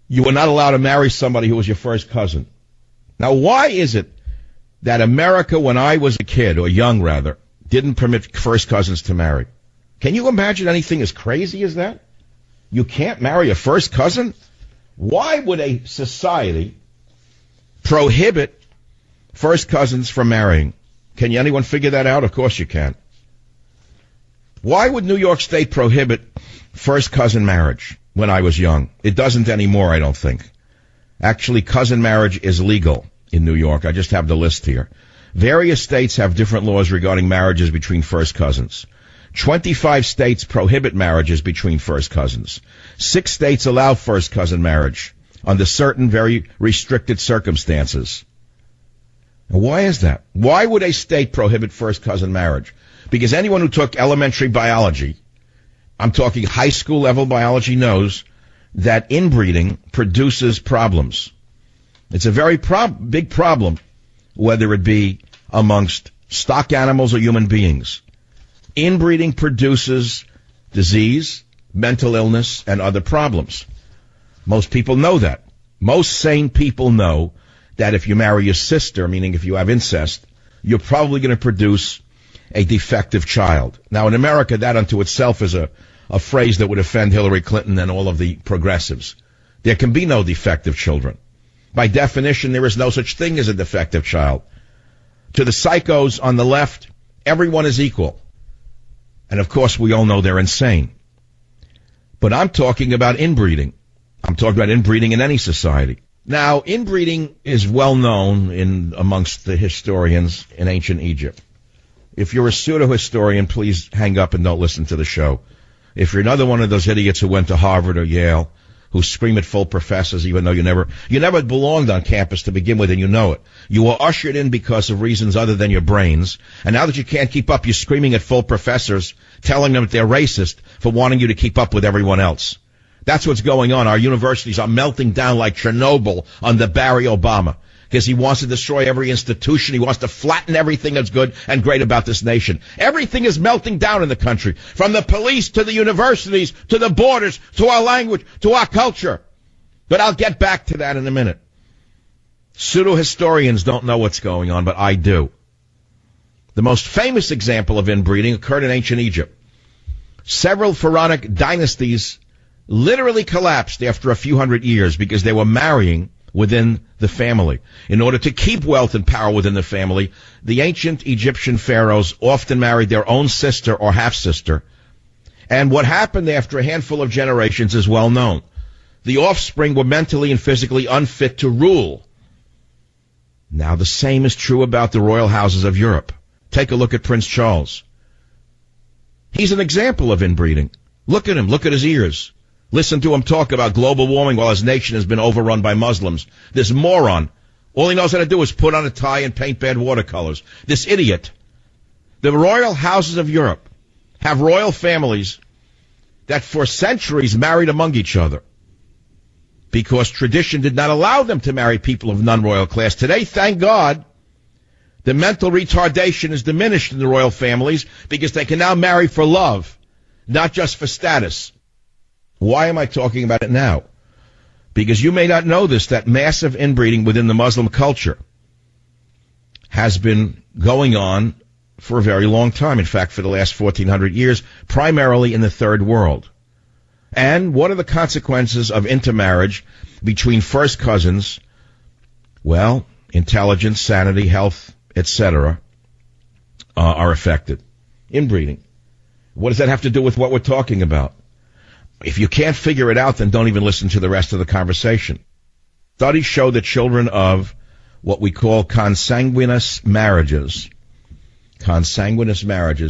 You were not allowed to marry somebody who was your first cousin. Now, why is it that America, when I was a kid, or young rather, didn't permit first cousins to marry? Can you imagine anything as crazy as that? You can't marry a first cousin? Why would a society prohibit first cousins from marrying? Can anyone figure that out? Of course you can. Why would New York State prohibit first cousin marriage when I was young? It doesn't anymore, I don't think. Actually, cousin marriage is legal in New York. I just have the list here. Various states have different laws regarding marriages between first cousins. 25 states prohibit marriages between first cousins. 6 states allow first cousin marriage under certain very restricted circumstances. Now, why is that? Why would a state prohibit first cousin marriage? Because anyone who took elementary biology, I'm talking high school level biology, knows that inbreeding produces problems. It's a very big problem, whether it be amongst stock animals or human beings. Inbreeding produces disease, mental illness, and other problems. Most people know that. Most sane people know that if you marry your sister, meaning if you have incest, you're probably going to produce a defective child. Now, in America, that unto itself is a phrase that would offend Hillary Clinton and all of the progressives. There can be no defective children. By definition, there is no such thing as a defective child. To the psychos on the left, everyone is equal. And of course, we all know they're insane. But I'm talking about inbreeding. I'm talking about inbreeding in any society. Now, inbreeding is well known amongst the historians in ancient Egypt. If you're a pseudo-historian, please hang up and don't listen to the show. If you're another one of those idiots who went to Harvard or Yale, who scream at full professors even though you never belonged on campus to begin with, and you know it. You were ushered in because of reasons other than your brains, and now that you can't keep up, you're screaming at full professors, telling them that they're racist for wanting you to keep up with everyone else. That's what's going on. Our universities are melting down like Chernobyl under Barry Obama, because he wants to destroy every institution. He wants to flatten everything that's good and great about this nation. Everything is melting down in the country, from the police to the universities to the borders to our language to our culture. But I'll get back to that in a minute. Pseudo-historians don't know what's going on, but I do. The most famous example of inbreeding occurred in ancient Egypt. Several pharaonic dynasties literally collapsed after a few hundred years because they were marrying within the family. In order to keep wealth and power within the family, the ancient Egyptian pharaohs often married their own sister or half-sister. And what happened after a handful of generations is well known. The offspring were mentally and physically unfit to rule. Now, the same is true about the royal houses of Europe. Take a look at Prince Charles. He's an example of inbreeding. Look at him. Look at his ears. Listen to him talk about global warming while his nation has been overrun by Muslims. This moron, all he knows how to do is put on a tie and paint bad watercolors. This idiot. The royal houses of Europe have royal families that for centuries married among each other because tradition did not allow them to marry people of non-royal class. Today, thank God, the mental retardation is diminished in the royal families because they can now marry for love, not just for status. Why am I talking about it now? Because you may not know this, that massive inbreeding within the Muslim culture has been going on for a very long time. In fact, for the last 1,400 years, primarily in the third world. And what are the consequences of intermarriage between first cousins? Well, intelligence, sanity, health, etc. are affected. Inbreeding. What does that have to do with what we're talking about? If you can't figure it out, then don't even listen to the rest of the conversation. Studies show that children of what we call consanguineous marriages,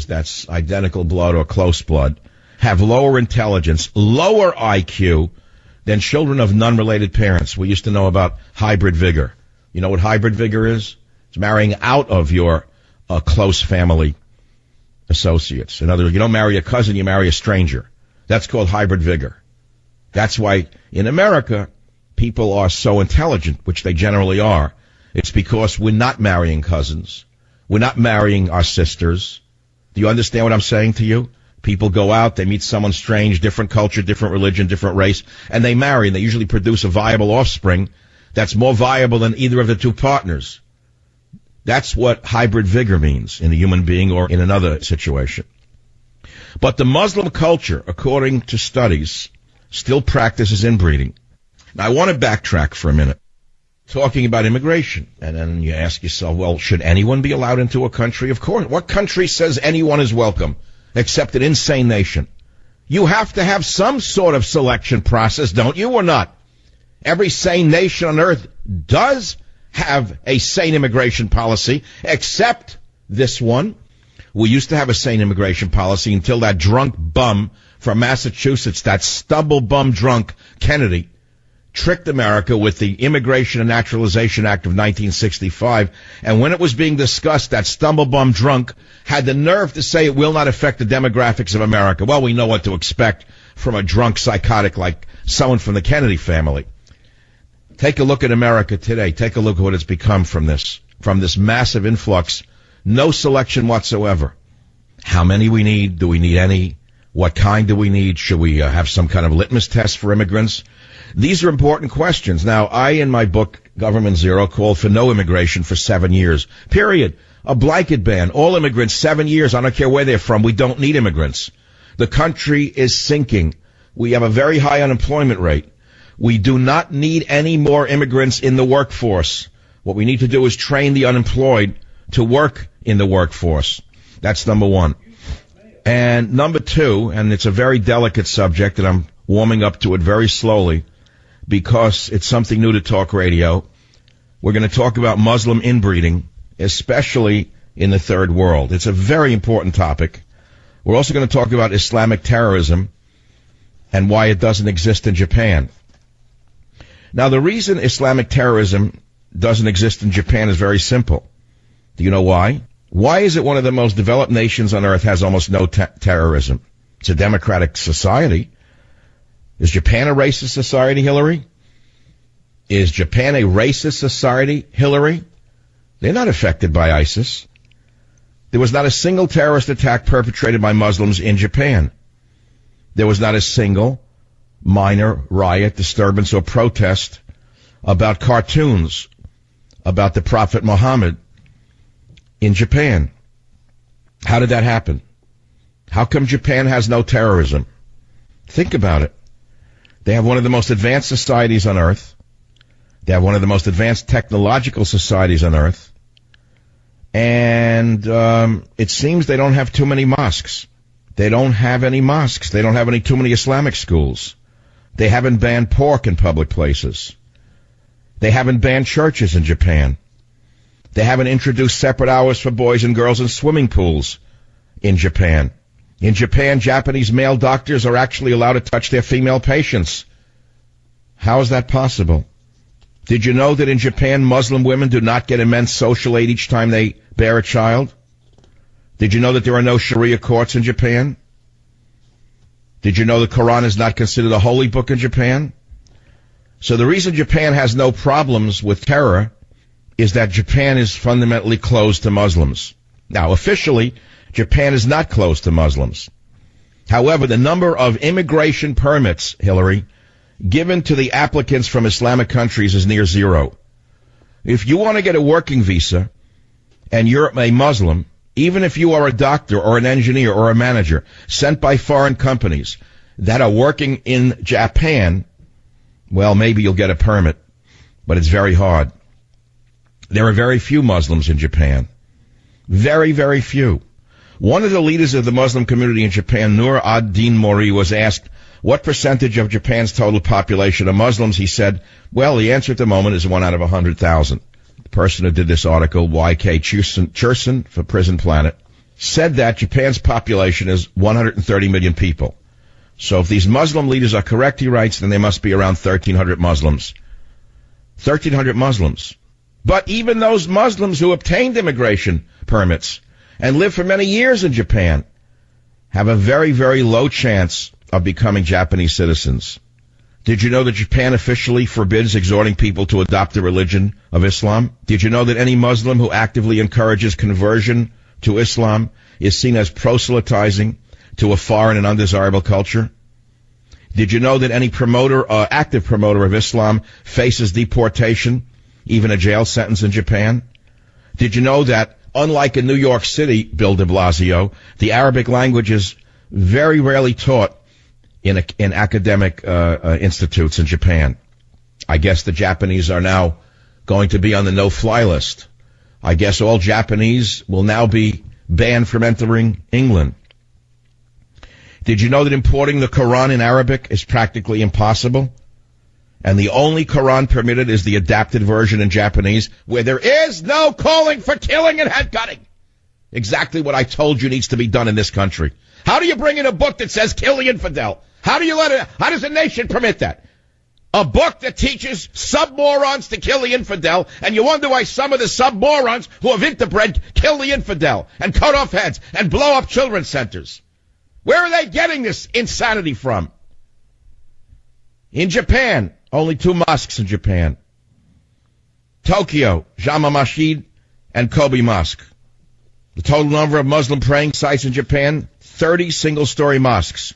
that's identical blood or close blood, have lower intelligence, lower IQ than children of non-related parents. We used to know about hybrid vigor. You know what hybrid vigor is? It's marrying out of your close family associates. In other words, you don't marry a cousin, you marry a stranger. That's called hybrid vigor. That's why in America, people are so intelligent, which they generally are. It's because we're not marrying cousins. We're not marrying our sisters. Do you understand what I'm saying to you? People go out, they meet someone strange, different culture, different religion, different race, and they marry, and they usually produce a viable offspring that's more viable than either of the two partners. That's what hybrid vigor means in a human being or in another situation. But the Muslim culture, according to studies, still practices inbreeding. Now, I want to backtrack for a minute, talking about immigration. And then you ask yourself, well, should anyone be allowed into a country? Of course. What country says anyone is welcome, except an insane nation? You have to have some sort of selection process, don't you, or not? Every sane nation on earth does have a sane immigration policy, except this one. We used to have a sane immigration policy until that drunk bum from Massachusetts, that stubble bum drunk Kennedy, tricked America with the Immigration and Naturalization Act of 1965. And when it was being discussed, that stumblebum drunk had the nerve to say it will not affect the demographics of America. Well, we know what to expect from a drunk psychotic like someone from the Kennedy family. Take a look at America today. Take a look at what it's become from this massive influx. No selection whatsoever. How many we need? Do we need any? What kind do we need? Should we have some kind of litmus test for immigrants? These are important questions. Now, I, in my book, Government Zero, called for no immigration for 7 years. Period. A blanket ban. All immigrants, 7 years. I don't care where they're from. We don't need immigrants. The country is sinking. We have a very high unemployment rate. We do not need any more immigrants in the workforce. What we need to do is train the unemployed to work in the workforce. That's number one. And number two, and it's a very delicate subject, and I'm warming up to it very slowly because it's something new to talk radio. We're going to talk about Muslim inbreeding, especially in the third world. It's a very important topic. We're also going to talk about Islamic terrorism and why it doesn't exist in Japan. Now, the reason Islamic terrorism doesn't exist in Japan is very simple. Do you know why? Why is it one of the most developed nations on earth has almost no terrorism? It's a democratic society. Is Japan a racist society, Hillary? Is Japan a racist society, Hillary? They're not affected by ISIS. There was not a single terrorist attack perpetrated by Muslims in Japan. There was not a single minor riot, disturbance, or protest about cartoons about the Prophet Muhammad in Japan. How did that happen? How come Japan has no terrorism? Think about it. They have one of the most advanced societies on earth. They have one of the most advanced technological societies on earth. And it seems they don't have too many mosques. They don't have any mosques. They don't have too many Islamic schools. They haven't banned pork in public places. They haven't banned churches in Japan. They haven't introduced separate hours for boys and girls in swimming pools in Japan. In Japan, Japanese male doctors are actually allowed to touch their female patients. How is that possible? Did you know that in Japan, Muslim women do not get immense social aid each time they bear a child? Did you know that there are no Sharia courts in Japan? Did you know the Quran is not considered a holy book in Japan? So the reason Japan has no problems with terror is that Japan is fundamentally closed to Muslims. Now, officially, Japan is not closed to Muslims. However, the number of immigration permits, Hillary, given to the applicants from Islamic countries is near zero. If you want to get a working visa and you're a Muslim, even if you are a doctor or an engineer or a manager sent by foreign companies that are working in Japan, well, maybe you'll get a permit, but it's very hard. There are very few Muslims in Japan. Very, very few. One of the leaders of the Muslim community in Japan, Nur ad-Din Mori, was asked what percentage of Japan's total population are Muslims. He said, well, the answer at the moment is 1 out of 100,000. The person who did this article, Y.K. Cherson for Prison Planet, said that Japan's population is 130 million people. So if these Muslim leaders are correct, he writes, then there must be around 1,300 Muslims. 1,300 Muslims. But even those Muslims who obtained immigration permits and lived for many years in Japan have a very, very low chance of becoming Japanese citizens. Did you know that Japan officially forbids exhorting people to adopt the religion of Islam? Did you know that any Muslim who actively encourages conversion to Islam is seen as proselytizing to a foreign and undesirable culture? Did you know that any active promoter of Islam faces deportation, even a jail sentence in Japan? Did you know that, unlike in New York City, Bill de Blasio, the Arabic language is very rarely taught in academic institutes in Japan? I guess the Japanese are now going to be on the no-fly list. I guess all Japanese will now be banned from entering England. Did you know that importing the Quran in Arabic is practically impossible? And the only Quran permitted is the adapted version in Japanese, where there is no calling for killing and head cutting. Exactly what I told you needs to be done in this country. How do you bring in a book that says kill the infidel? How does a nation permit that? A book that teaches sub-morons to kill the infidel, and you wonder why some of the sub-morons who have interbred kill the infidel and cut off heads and blow up children's centers. Where are they getting this insanity from? In Japan, only 2 mosques in Japan. Tokyo, Jama Masjid and Kobe Mosque. The total number of Muslim praying sites in Japan, 30 single-story mosques.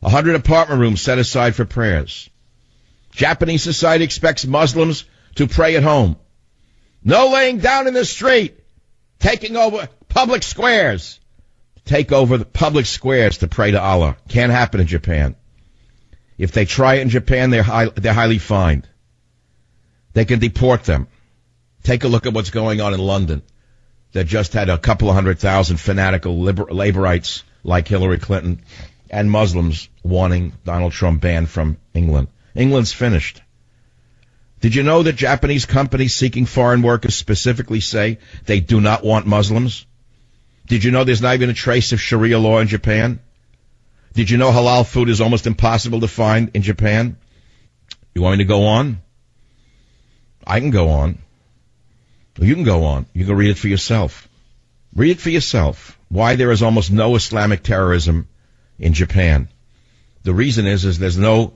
100 apartment rooms set aside for prayers. Japanese society expects Muslims to pray at home. No laying down in the street, taking over public squares. Take over the public squares to pray to Allah. Can't happen in Japan. If they try it in Japan, they're highly fined. They can deport them. Take a look at what's going on in London. That just had a couple of 100,000 fanatical laborites like Hillary Clinton and Muslims wanting Donald Trump banned from England. England's finished. Did you know that Japanese companies seeking foreign workers specifically say they do not want Muslims? Did you know there's not even a trace of Sharia law in Japan? Did you know halal food is almost impossible to find in Japan? You want me to go on? I can go on. You can go on. You can read it for yourself. Read it for yourself. Why there is almost no Islamic terrorism in Japan. The reason is there's no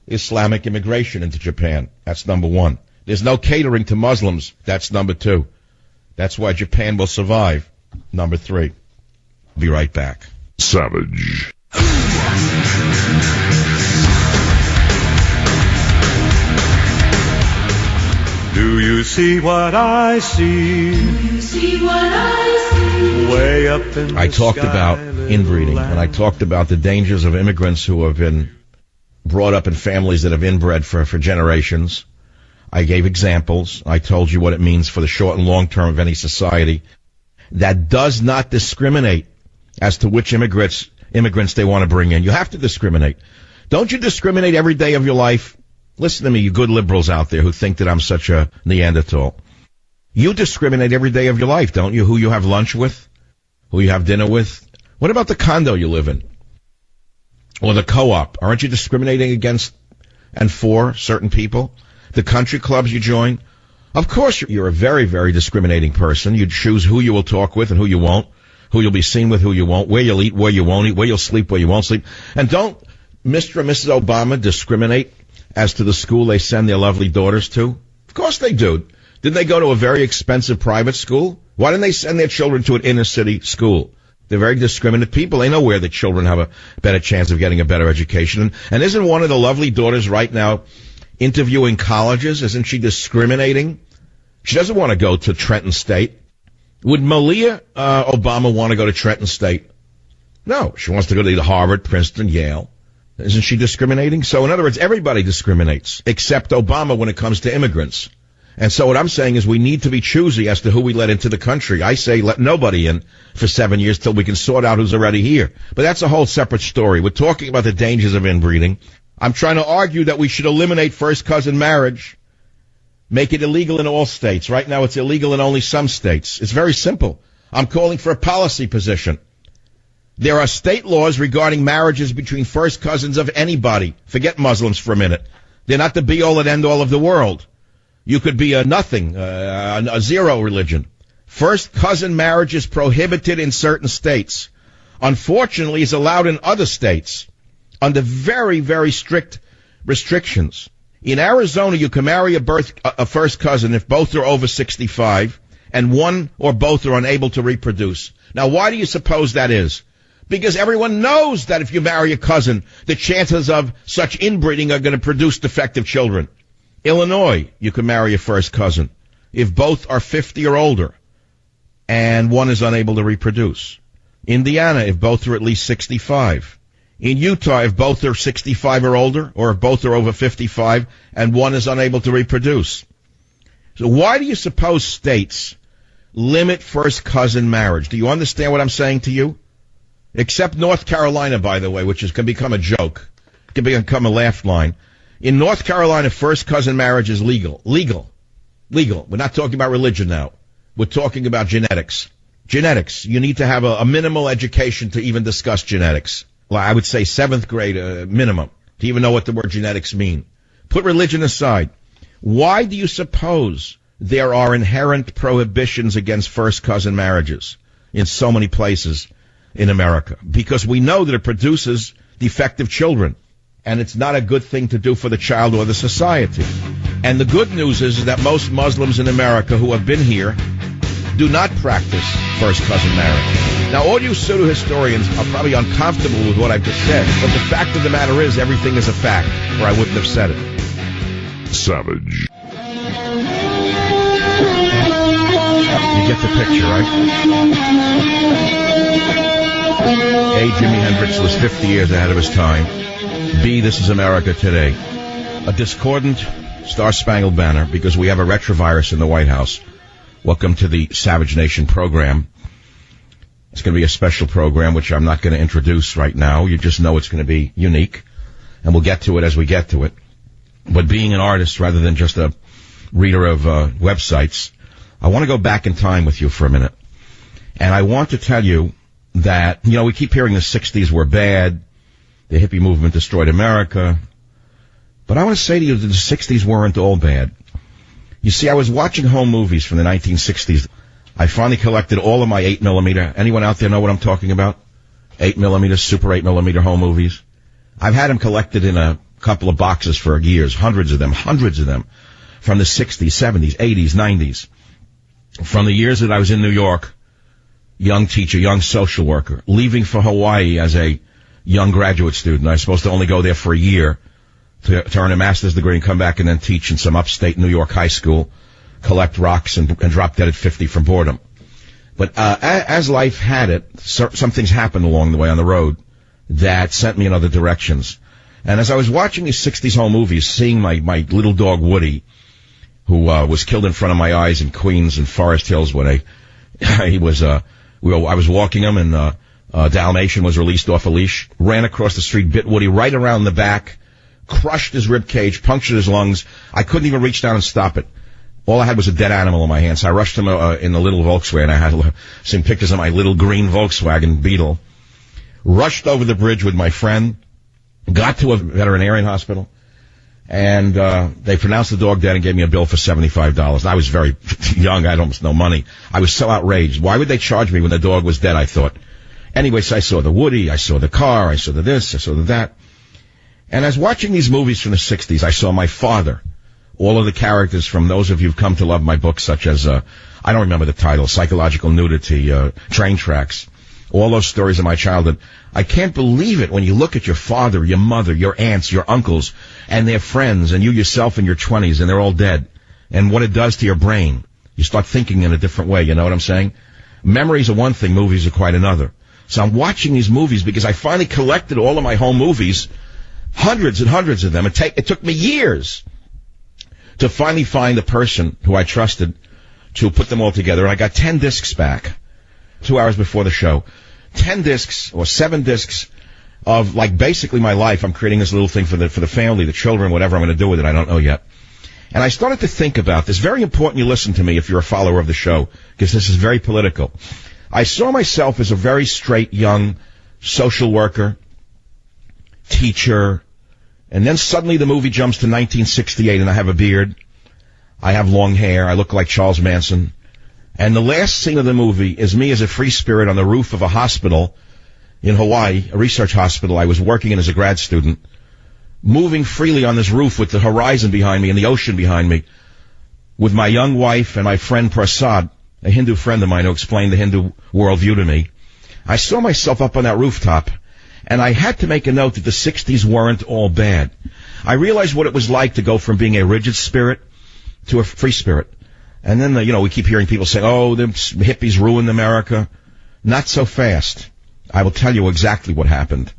Islamic immigration into Japan. That's number one. There's no catering to Muslims. That's number two. That's why Japan will survive. Number three. Be right back. Savage. Do you see what I see? Do you see what I see? Way up in the I talked sky, about inbreeding, and I talked about the dangers of immigrants who have been brought up in families that have inbred for generations. I gave examples. I told you what it means for the short and long term of any society that does not discriminate as to which immigrants they want to bring in. You have to discriminate. Don't you discriminate every day of your life? Listen to me, you good liberals out there who think that I'm such a Neanderthal. You discriminate every day of your life, don't you? Who you have lunch with? Who you have dinner with? What about the condo you live in? Or the co-op? Aren't you discriminating against and for certain people? The country clubs you join? Of course you're a very, very discriminating person. You choose who you will talk with and who you won't, who you'll be seen with, who you won't, where you'll eat, where you won't eat, where you'll sleep, where you won't sleep. And don't Mr. and Mrs. Obama discriminate as to the school they send their lovely daughters to? Of course they do. Didn't they go to a very expensive private school? Why didn't they send their children to an inner city school? They're very discriminate people. They know where the children have a better chance of getting a better education. And isn't one of the lovely daughters right now interviewing colleges? Isn't she discriminating? She doesn't want to go to Trenton State. Would Malia Obama want to go to Trenton State? No, she wants to go to either Harvard, Princeton, Yale. Isn't she discriminating? So in other words, everybody discriminates except Obama when it comes to immigrants. And so what I'm saying is we need to be choosy as to who we let into the country. I say let nobody in for 7 years till we can sort out who's already here. But that's a whole separate story. We're talking about the dangers of inbreeding. I'm trying to argue that we should eliminate first cousin marriage, make it illegal in all states. Right now it's illegal in only some states. It's very simple. I'm calling for a policy position. There are state laws regarding marriages between first cousins of anybody. Forget Muslims for a minute. They're not the be-all and end-all of the world. You could be a nothing, a zero religion. First cousin marriage is prohibited in certain states. Unfortunately, it's allowed in other states under very, very strict restrictions. In Arizona, you can marry a first cousin if both are over 65 and one or both are unable to reproduce. Now, why do you suppose that is? Because everyone knows that if you marry a cousin, the chances of such inbreeding are going to produce defective children. Illinois, you can marry a first cousin if both are 50 or older and one is unable to reproduce. Indiana, if both are at least 65. In Utah, if both are 65 or older, or if both are over 55 and one is unable to reproduce. So why do you suppose states limit first cousin marriage? Do you understand what I'm saying to you? Except North Carolina, by the way, which can become a joke, can become a laugh line. In North Carolina, first cousin marriage is legal. Legal. We're not talking about religion now. We're talking about genetics. Genetics. You need to have a minimal education to even discuss genetics. Well, I would say 7th grade minimum to even know what the word genetics mean. Put religion aside. Why do you suppose there are inherent prohibitions against first cousin marriages in so many places in America? Because we know that it produces defective children, and it's not a good thing to do for the child or the society. And the good news is that most Muslims in America who have been here do not practice first cousin marriage. Now, all you pseudo-historians are probably uncomfortable with what I've just said, but the fact of the matter is everything is a fact, or I wouldn't have said it. Savage. You get the picture, right? A, Jimi Hendrix was 50 years ahead of his time. B, this is America today. A discordant Star-Spangled Banner because we have a retrovirus in the White House. Welcome to the Savage Nation program. It's going to be a special program, which I'm not going to introduce right now. You just know it's going to be unique, and we'll get to it as we get to it. But being an artist rather than just a reader of websites, I want to go back in time with you for a minute. And I want to tell you that, we keep hearing the 60s were bad, the hippie movement destroyed America. But I want to say to you that the 60s weren't all bad. You see, I was watching home movies from the 1960s. I finally collected all of my 8mm. Anyone out there know what I'm talking about? 8mm, Super 8mm home movies. I've had them collected in a couple of boxes for years, hundreds of them, from the 60s, 70s, 80s, 90s. From the years that I was in New York, young teacher, young social worker, leaving for Hawaii as a young graduate student. I was supposed to only go there for a year to earn a master's degree and come back and then teach in some upstate New York high school, collect rocks and drop dead at 50 from boredom. But as life had it, some things happened along the way on the road that sent me in other directions. And as I was watching these 60s home movies, seeing my little dog Woody, who was killed in front of my eyes in Queens and Forest Hills when I was walking him, and Dalmatian was released off a leash, ran across the street, bit Woody right around the back, crushed his rib cage, punctured his lungs. I couldn't even reach down and stop it. All I had was a dead animal in my hand, so I rushed him in the little Volkswagen. I had some pictures of my little green Volkswagen Beetle. Rushed over the bridge with my friend, got to a veterinarian hospital, and they pronounced the dog dead and gave me a bill for $75. I was very young, I had almost no money. I was so outraged. Why would they charge me when the dog was dead, I thought. Anyway, so I saw the Woody, I saw the car, I saw the this, I saw the that. And as watching these movies from the 60s, I saw my father, all of the characters from those of you who've come to love my books, such as, I don't remember the title, Psychological Nudity, Train Tracks, all those stories of my childhood. I can't believe it when you look at your father, your mother, your aunts, your uncles, and their friends, and you yourself in your 20s, and they're all dead. And what it does to your brain. You start thinking in a different way, you know what I'm saying? Memories are one thing, movies are quite another. So I'm watching these movies because I finally collected all of my home movies, hundreds and hundreds of them. It took me years to finally find the person who I trusted to put them all together. And I got 10 discs back 2 hours before the show. 10 discs or 7 discs of basically my life. I'm creating this little thing for the family, the children, whatever I'm going to do with it. I don't know yet. And I started to think about this. Very important you listen to me if you're a follower of the show, because this is very political. I saw myself as a very straight, young, social worker, teacher, and then suddenly the movie jumps to 1968 and I have a beard, I have long hair, I look like Charles Manson, and the last scene of the movie is me as a free spirit on the roof of a hospital in Hawaii, a research hospital I was working in as a grad student, moving freely on this roof with the horizon behind me and the ocean behind me, with my young wife and my friend Prasad, a Hindu friend of mine who explained the Hindu worldview to me. I saw myself up on that rooftop, and I had to make a note that the 60s weren't all bad. I realized what it was like to go from being a rigid spirit to a free spirit. And then, we keep hearing people say, oh, the hippies ruined America. Not so fast. I will tell you exactly what happened.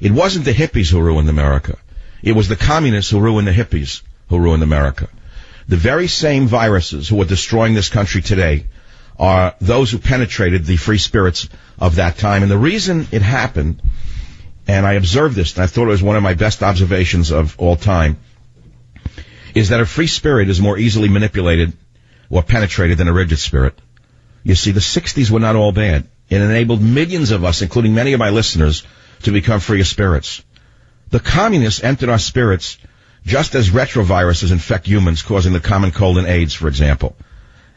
It wasn't the hippies who ruined America. It was the communists who ruined the hippies who ruined America. The very same viruses who are destroying this country today are those who penetrated the free spirits of that time. And the reason it happened, and I observed this, and I thought it was one of my best observations of all time, is that a free spirit is more easily manipulated or penetrated than a rigid spirit. You see, the 60s were not all bad. It enabled millions of us, including many of my listeners, to become free spirits. The communists entered our spirits just as retroviruses infect humans, causing the common cold and AIDS, for example.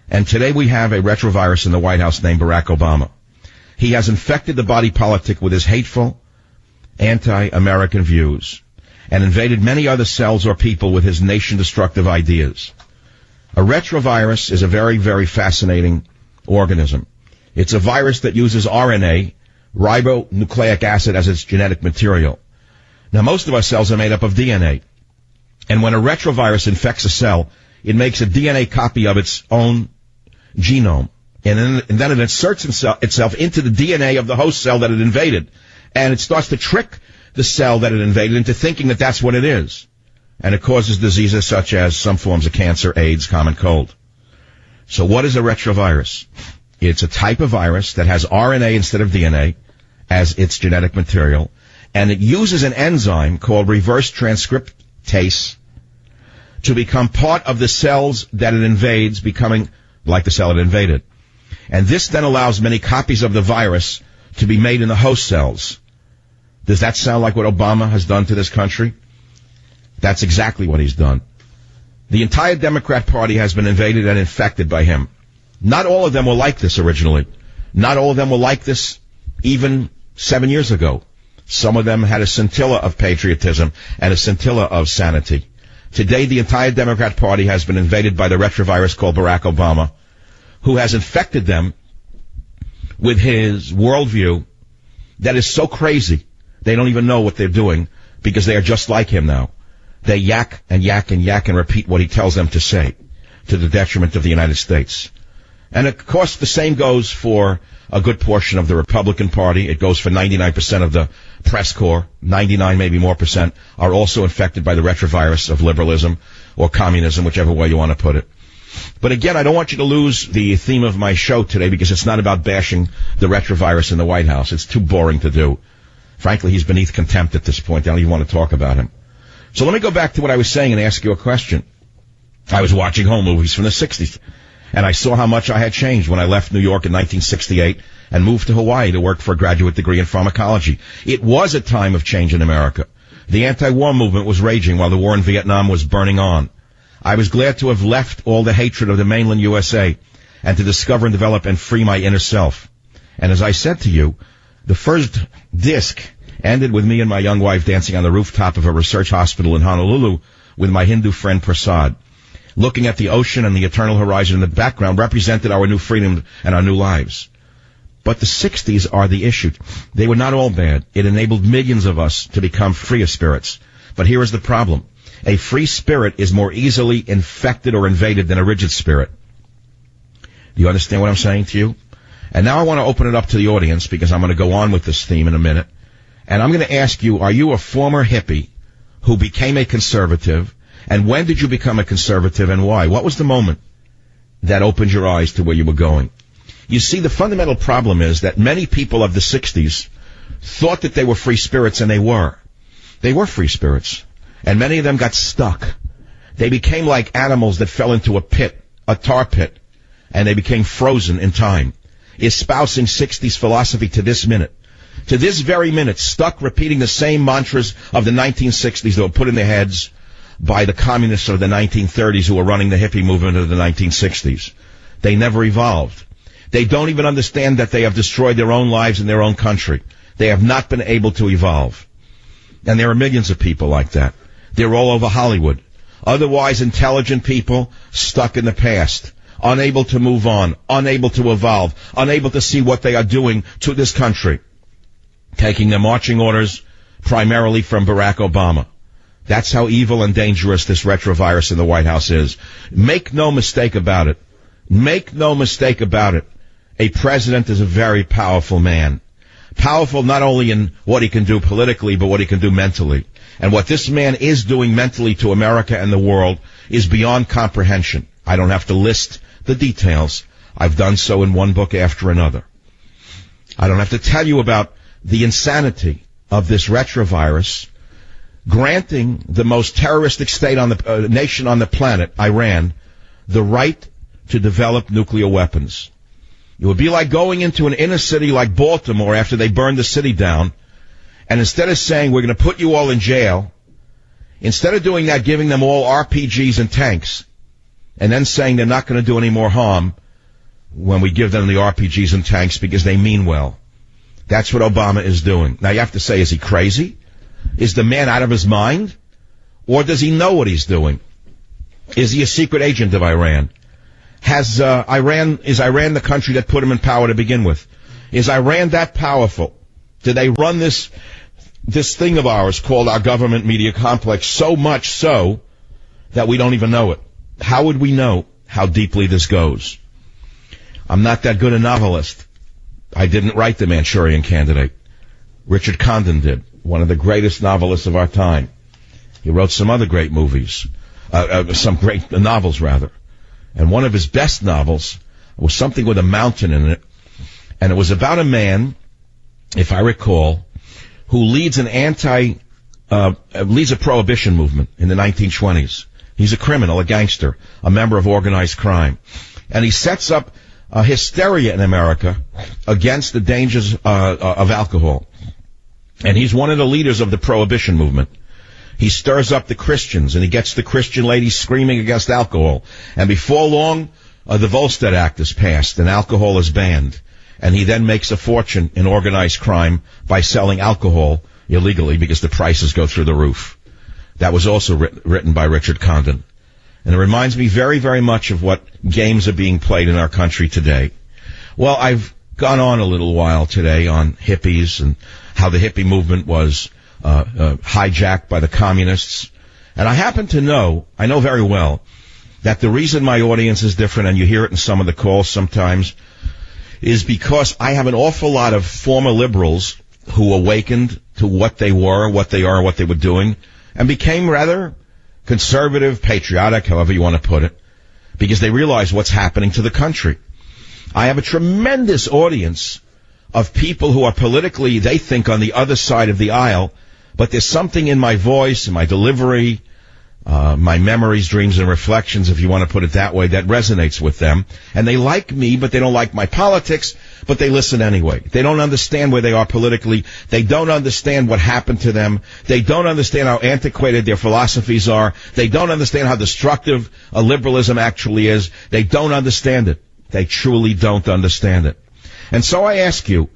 And today we have a retrovirus in the White House named Barack Obama. He has infected the body politic with his hateful, anti-American views and invaded many other cells or people with his nation-destructive ideas. A retrovirus is a very, very fascinating organism. It's a virus that uses RNA, ribonucleic acid, as its genetic material. Now, most of our cells are made up of DNA. And when a retrovirus infects a cell, it makes a DNA copy of its own genome. And then it inserts itself into the DNA of the host cell that it invaded. And it starts to trick the cell that it invaded into thinking that that's what it is. And it causes diseases such as some forms of cancer, AIDS, common cold. So what is a retrovirus? It's a type of virus that has RNA instead of DNA as its genetic material. And it uses an enzyme called reverse transcriptase to become part of the cells that it invades, becoming like the cell it invaded. And this then allows many copies of the virus to be made in the host cells. Does that sound like what Obama has done to this country? That's exactly what he's done. The entire Democrat Party has been invaded and infected by him. Not all of them were like this originally. Not all of them were like this even 7 years ago. Some of them had a scintilla of patriotism and a scintilla of sanity. Today, the entire Democrat Party has been invaded by the retrovirus called Barack Obama, who has infected them with his worldview that is so crazy, they don't even know what they're doing because they are just like him now. They yak and yak and yak and repeat what he tells them to say to the detriment of the United States. And of course, the same goes for a good portion of the Republican Party. It goes for 99% of the press corps. 99, maybe more percent, are also infected by the retrovirus of liberalism or communism, whichever way you want to put it. But again, I don't want you to lose the theme of my show today because it's not about bashing the retrovirus in the White House. It's too boring to do. Frankly, he's beneath contempt at this point. I don't even want to talk about him. So let me go back to what I was saying and ask you a question. I was watching home movies from the 60s, and I saw how much I had changed when I left New York in 1968 and moved to Hawaii to work for a graduate degree in pharmacology. It was a time of change in America. The anti-war movement was raging while the war in Vietnam was burning on. I was glad to have left all the hatred of the mainland USA and to discover and develop and free my inner self. And as I said to you, the first disc ended with me and my young wife dancing on the rooftop of a research hospital in Honolulu with my Hindu friend Prasad. Looking at the ocean and the eternal horizon in the background represented our new freedom and our new lives. But the 60s are the issue. They were not all bad. It enabled millions of us to become freer spirits. But here is the problem. A free spirit is more easily infected or invaded than a rigid spirit. Do you understand what I'm saying to you? And now I want to open it up to the audience because I'm going to go on with this theme in a minute. And I'm going to ask you, are you a former hippie who became a conservative? And when did you become a conservative and why? What was the moment that opened your eyes to where you were going? You see, the fundamental problem is that many people of the 60s thought that they were free spirits, and they were. They were free spirits. And many of them got stuck. They became like animals that fell into a pit, a tar pit, and they became frozen in time. Espousing 60s philosophy to this minute. to this very minute, stuck repeating the same mantras of the 1960s that were put in their heads by the communists of the 1930s who were running the hippie movement of the 1960s. They never evolved. They don't even understand that they have destroyed their own lives in their own country. They have not been able to evolve. And there are millions of people like that. They're all over Hollywood. Otherwise intelligent people stuck in the past, unable to move on, unable to evolve, unable to see what they are doing to this country, taking their marching orders primarily from Barack Obama. That's how evil and dangerous this retrovirus in the White House is. Make no mistake about it. Make no mistake about it. A president is a very powerful man. Powerful not only in what he can do politically, but what he can do mentally. And what this man is doing mentally to America and the world is beyond comprehension. I don't have to list the details. I've done so in one book after another. I don't have to tell you about the insanity of this retrovirus granting the most terroristic state on the nation on the planet, Iran, the right to develop nuclear weapons. It would be like going into an inner city like Baltimore after they burned the city down, and instead of saying, we're going to put you all in jail, instead of doing that, giving them all RPGs and tanks, and then saying they're not going to do any more harm when we give them the RPGs and tanks because they mean well. That's what Obama is doing. Now you have to say, is he crazy? Is the man out of his mind? Or does he know what he's doing? Is he a secret agent of Iran? Is Iran the country that put him in power to begin with? Is Iran that powerful? Do they run this thing of ours called our government media complex so much so that we don't even know it? How would we know how deeply this goes? I'm not that good a novelist. I didn't write The Manchurian Candidate. Richard Condon did, one of the greatest novelists of our time. He wrote some other great movies, some great novels, rather. And one of his best novels was something with a mountain in it. And it was about a man, if I recall, who leads leads a prohibition movement in the 1920s. He's a criminal, a gangster, a member of organized crime. And he sets up hysteria in America against the dangers of alcohol. And he's one of the leaders of the prohibition movement. He stirs up the Christians, and he gets the Christian ladies screaming against alcohol. And before long, the Volstead Act is passed, and alcohol is banned. And he then makes a fortune in organized crime by selling alcohol illegally because the prices go through the roof. That was also written by Richard Condon. And it reminds me very, very much of what games are being played in our country today. Well, I've gone on a little while today on hippies and how the hippie movement was hijacked by the communists. And I happen to know, I know very well, that the reason my audience is different, and you hear it in some of the calls sometimes, is because I have an awful lot of former liberals who awakened to what they were, what they are, what they were doing, and became rather conservative, patriotic, however you want to put it, because they realize what's happening to the country. I have a tremendous audience of people who are politically, they think, on the other side of the aisle, but there's something in my voice, in my delivery, my memories, dreams, and reflections, if you want to put it that way, that resonates with them. And they like me, but they don't like my politics, but they listen anyway. They don't understand where they are politically. They don't understand what happened to them. They don't understand how antiquated their philosophies are. They don't understand how destructive liberalism actually is. They don't understand it. They truly don't understand it. And so I ask you,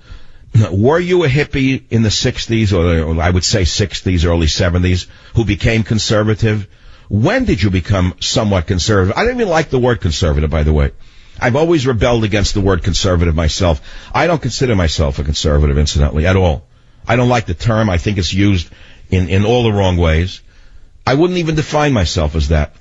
were you a hippie in the 60s, or I would say 60s, early 70s, who became conservative? When did you become somewhat conservative? I don't even like the word conservative, by the way. I've always rebelled against the word conservative myself. I don't consider myself a conservative, incidentally, at all. I don't like the term. I think it's used in all the wrong ways. I wouldn't even define myself as that.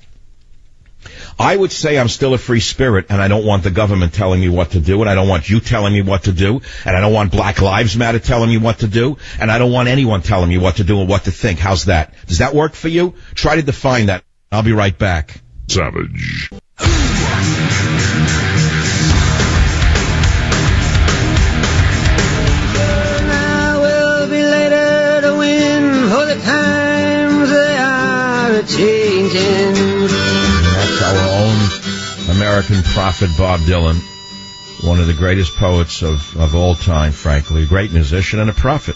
I would say I'm still a free spirit, and I don't want the government telling me what to do, and I don't want you telling me what to do, and I don't want Black Lives Matter telling me what to do, and I don't want anyone telling me what to do or what to think. How's that? Does that work for you? Try to define that. I'll be right back. Savage. Now will be later to win, for the times they are a-changing. That's our own American prophet, Bob Dylan. one of the greatest poets of all time, frankly, a great musician and a prophet.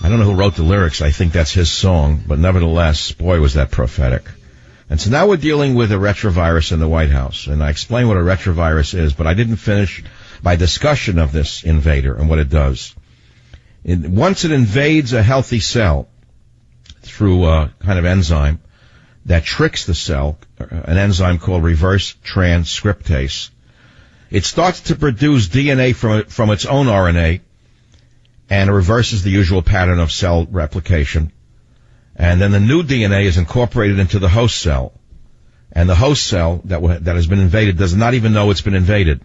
I don't know who wrote the lyrics. I think that's his song, but nevertheless, boy, was that prophetic. And so now we're dealing with a retrovirus in the White House, and I explained what a retrovirus is, but I didn't finish my discussion of this invader and what it does. Once it invades a healthy cell through a kind of enzyme that tricks the cell, an enzyme called reverse transcriptase, it starts to produce DNA from its own RNA, and it reverses the usual pattern of cell replication. And then the new DNA is incorporated into the host cell. And the host cell that has been invaded does not even know it's been invaded.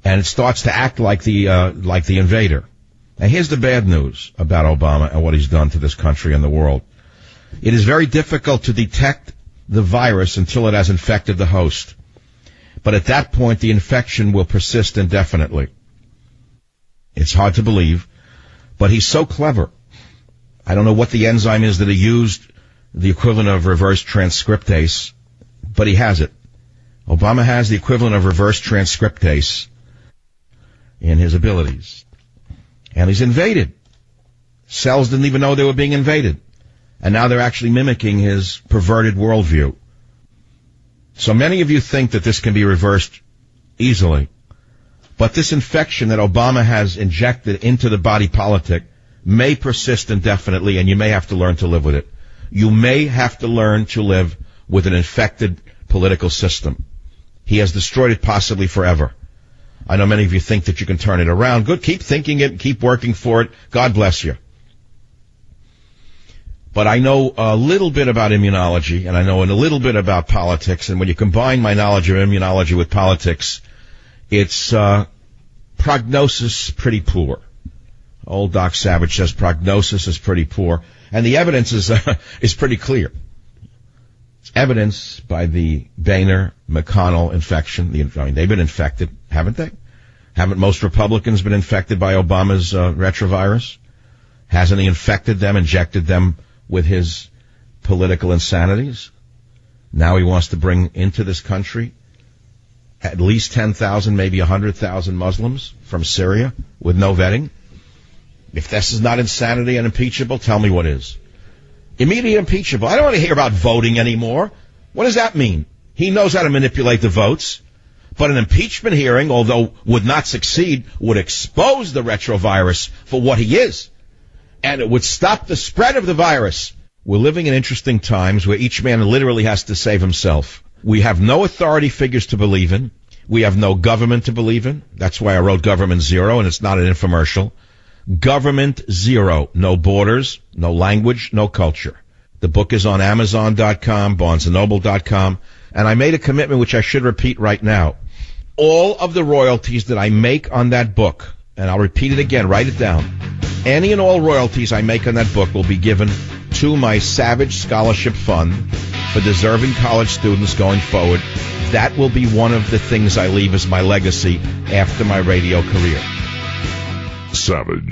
And it starts to act like the invader. Now here's the bad news about Obama and what he's done to this country and the world. It is very difficult to detect the virus until it has infected the host. But at that point, the infection will persist indefinitely. It's hard to believe, but he's so clever. I don't know what the enzyme is that he used, the equivalent of reverse transcriptase, but he has it. Obama has the equivalent of reverse transcriptase in his abilities. And he's invaded. Cells didn't even know they were being invaded. And now they're actually mimicking his perverted worldview. So many of you think that this can be reversed easily. But this infection that Obama has injected into the body politic may persist indefinitely, and you may have to learn to live with it. You may have to learn to live with an infected political system. He has destroyed it possibly forever. I know many of you think that you can turn it around. Good, keep thinking it, keep working for it. God bless you. But I know a little bit about immunology, and I know a little bit about politics, and when you combine my knowledge of immunology with politics, it's prognosis pretty poor. Old Doc Savage says prognosis is pretty poor, and the evidence is pretty clear. It's evidenced by the Boehner-McConnell infection. They've been infected, haven't they? Haven't most Republicans been infected by Obama's retrovirus? Hasn't he infected them, injected them with his political insanities? Now he wants to bring into this country at least 10,000, maybe 100,000 Muslims from Syria with no vetting. If this is not insanity and impeachable, tell me what is. Immediately impeachable. I don't want to hear about voting anymore. What does that mean? He knows how to manipulate the votes. But an impeachment hearing, although would not succeed, would expose the retrovirus for what he is. And it would stop the spread of the virus. We're living in interesting times where each man literally has to save himself. We have no authority figures to believe in. We have no government to believe in. That's why I wrote Government Zero, and it's not an infomercial. Government Zero. No borders, no language, no culture. The book is on Amazon.com, BarnesandNoble.com, and I made a commitment which I should repeat right now. All of the royalties that I make on that book, and I'll repeat it again, write it down, any and all royalties I make on that book will be given to my Savage Scholarship Fund for deserving college students going forward. That will be one of the things I leave as my legacy after my radio career. Savage.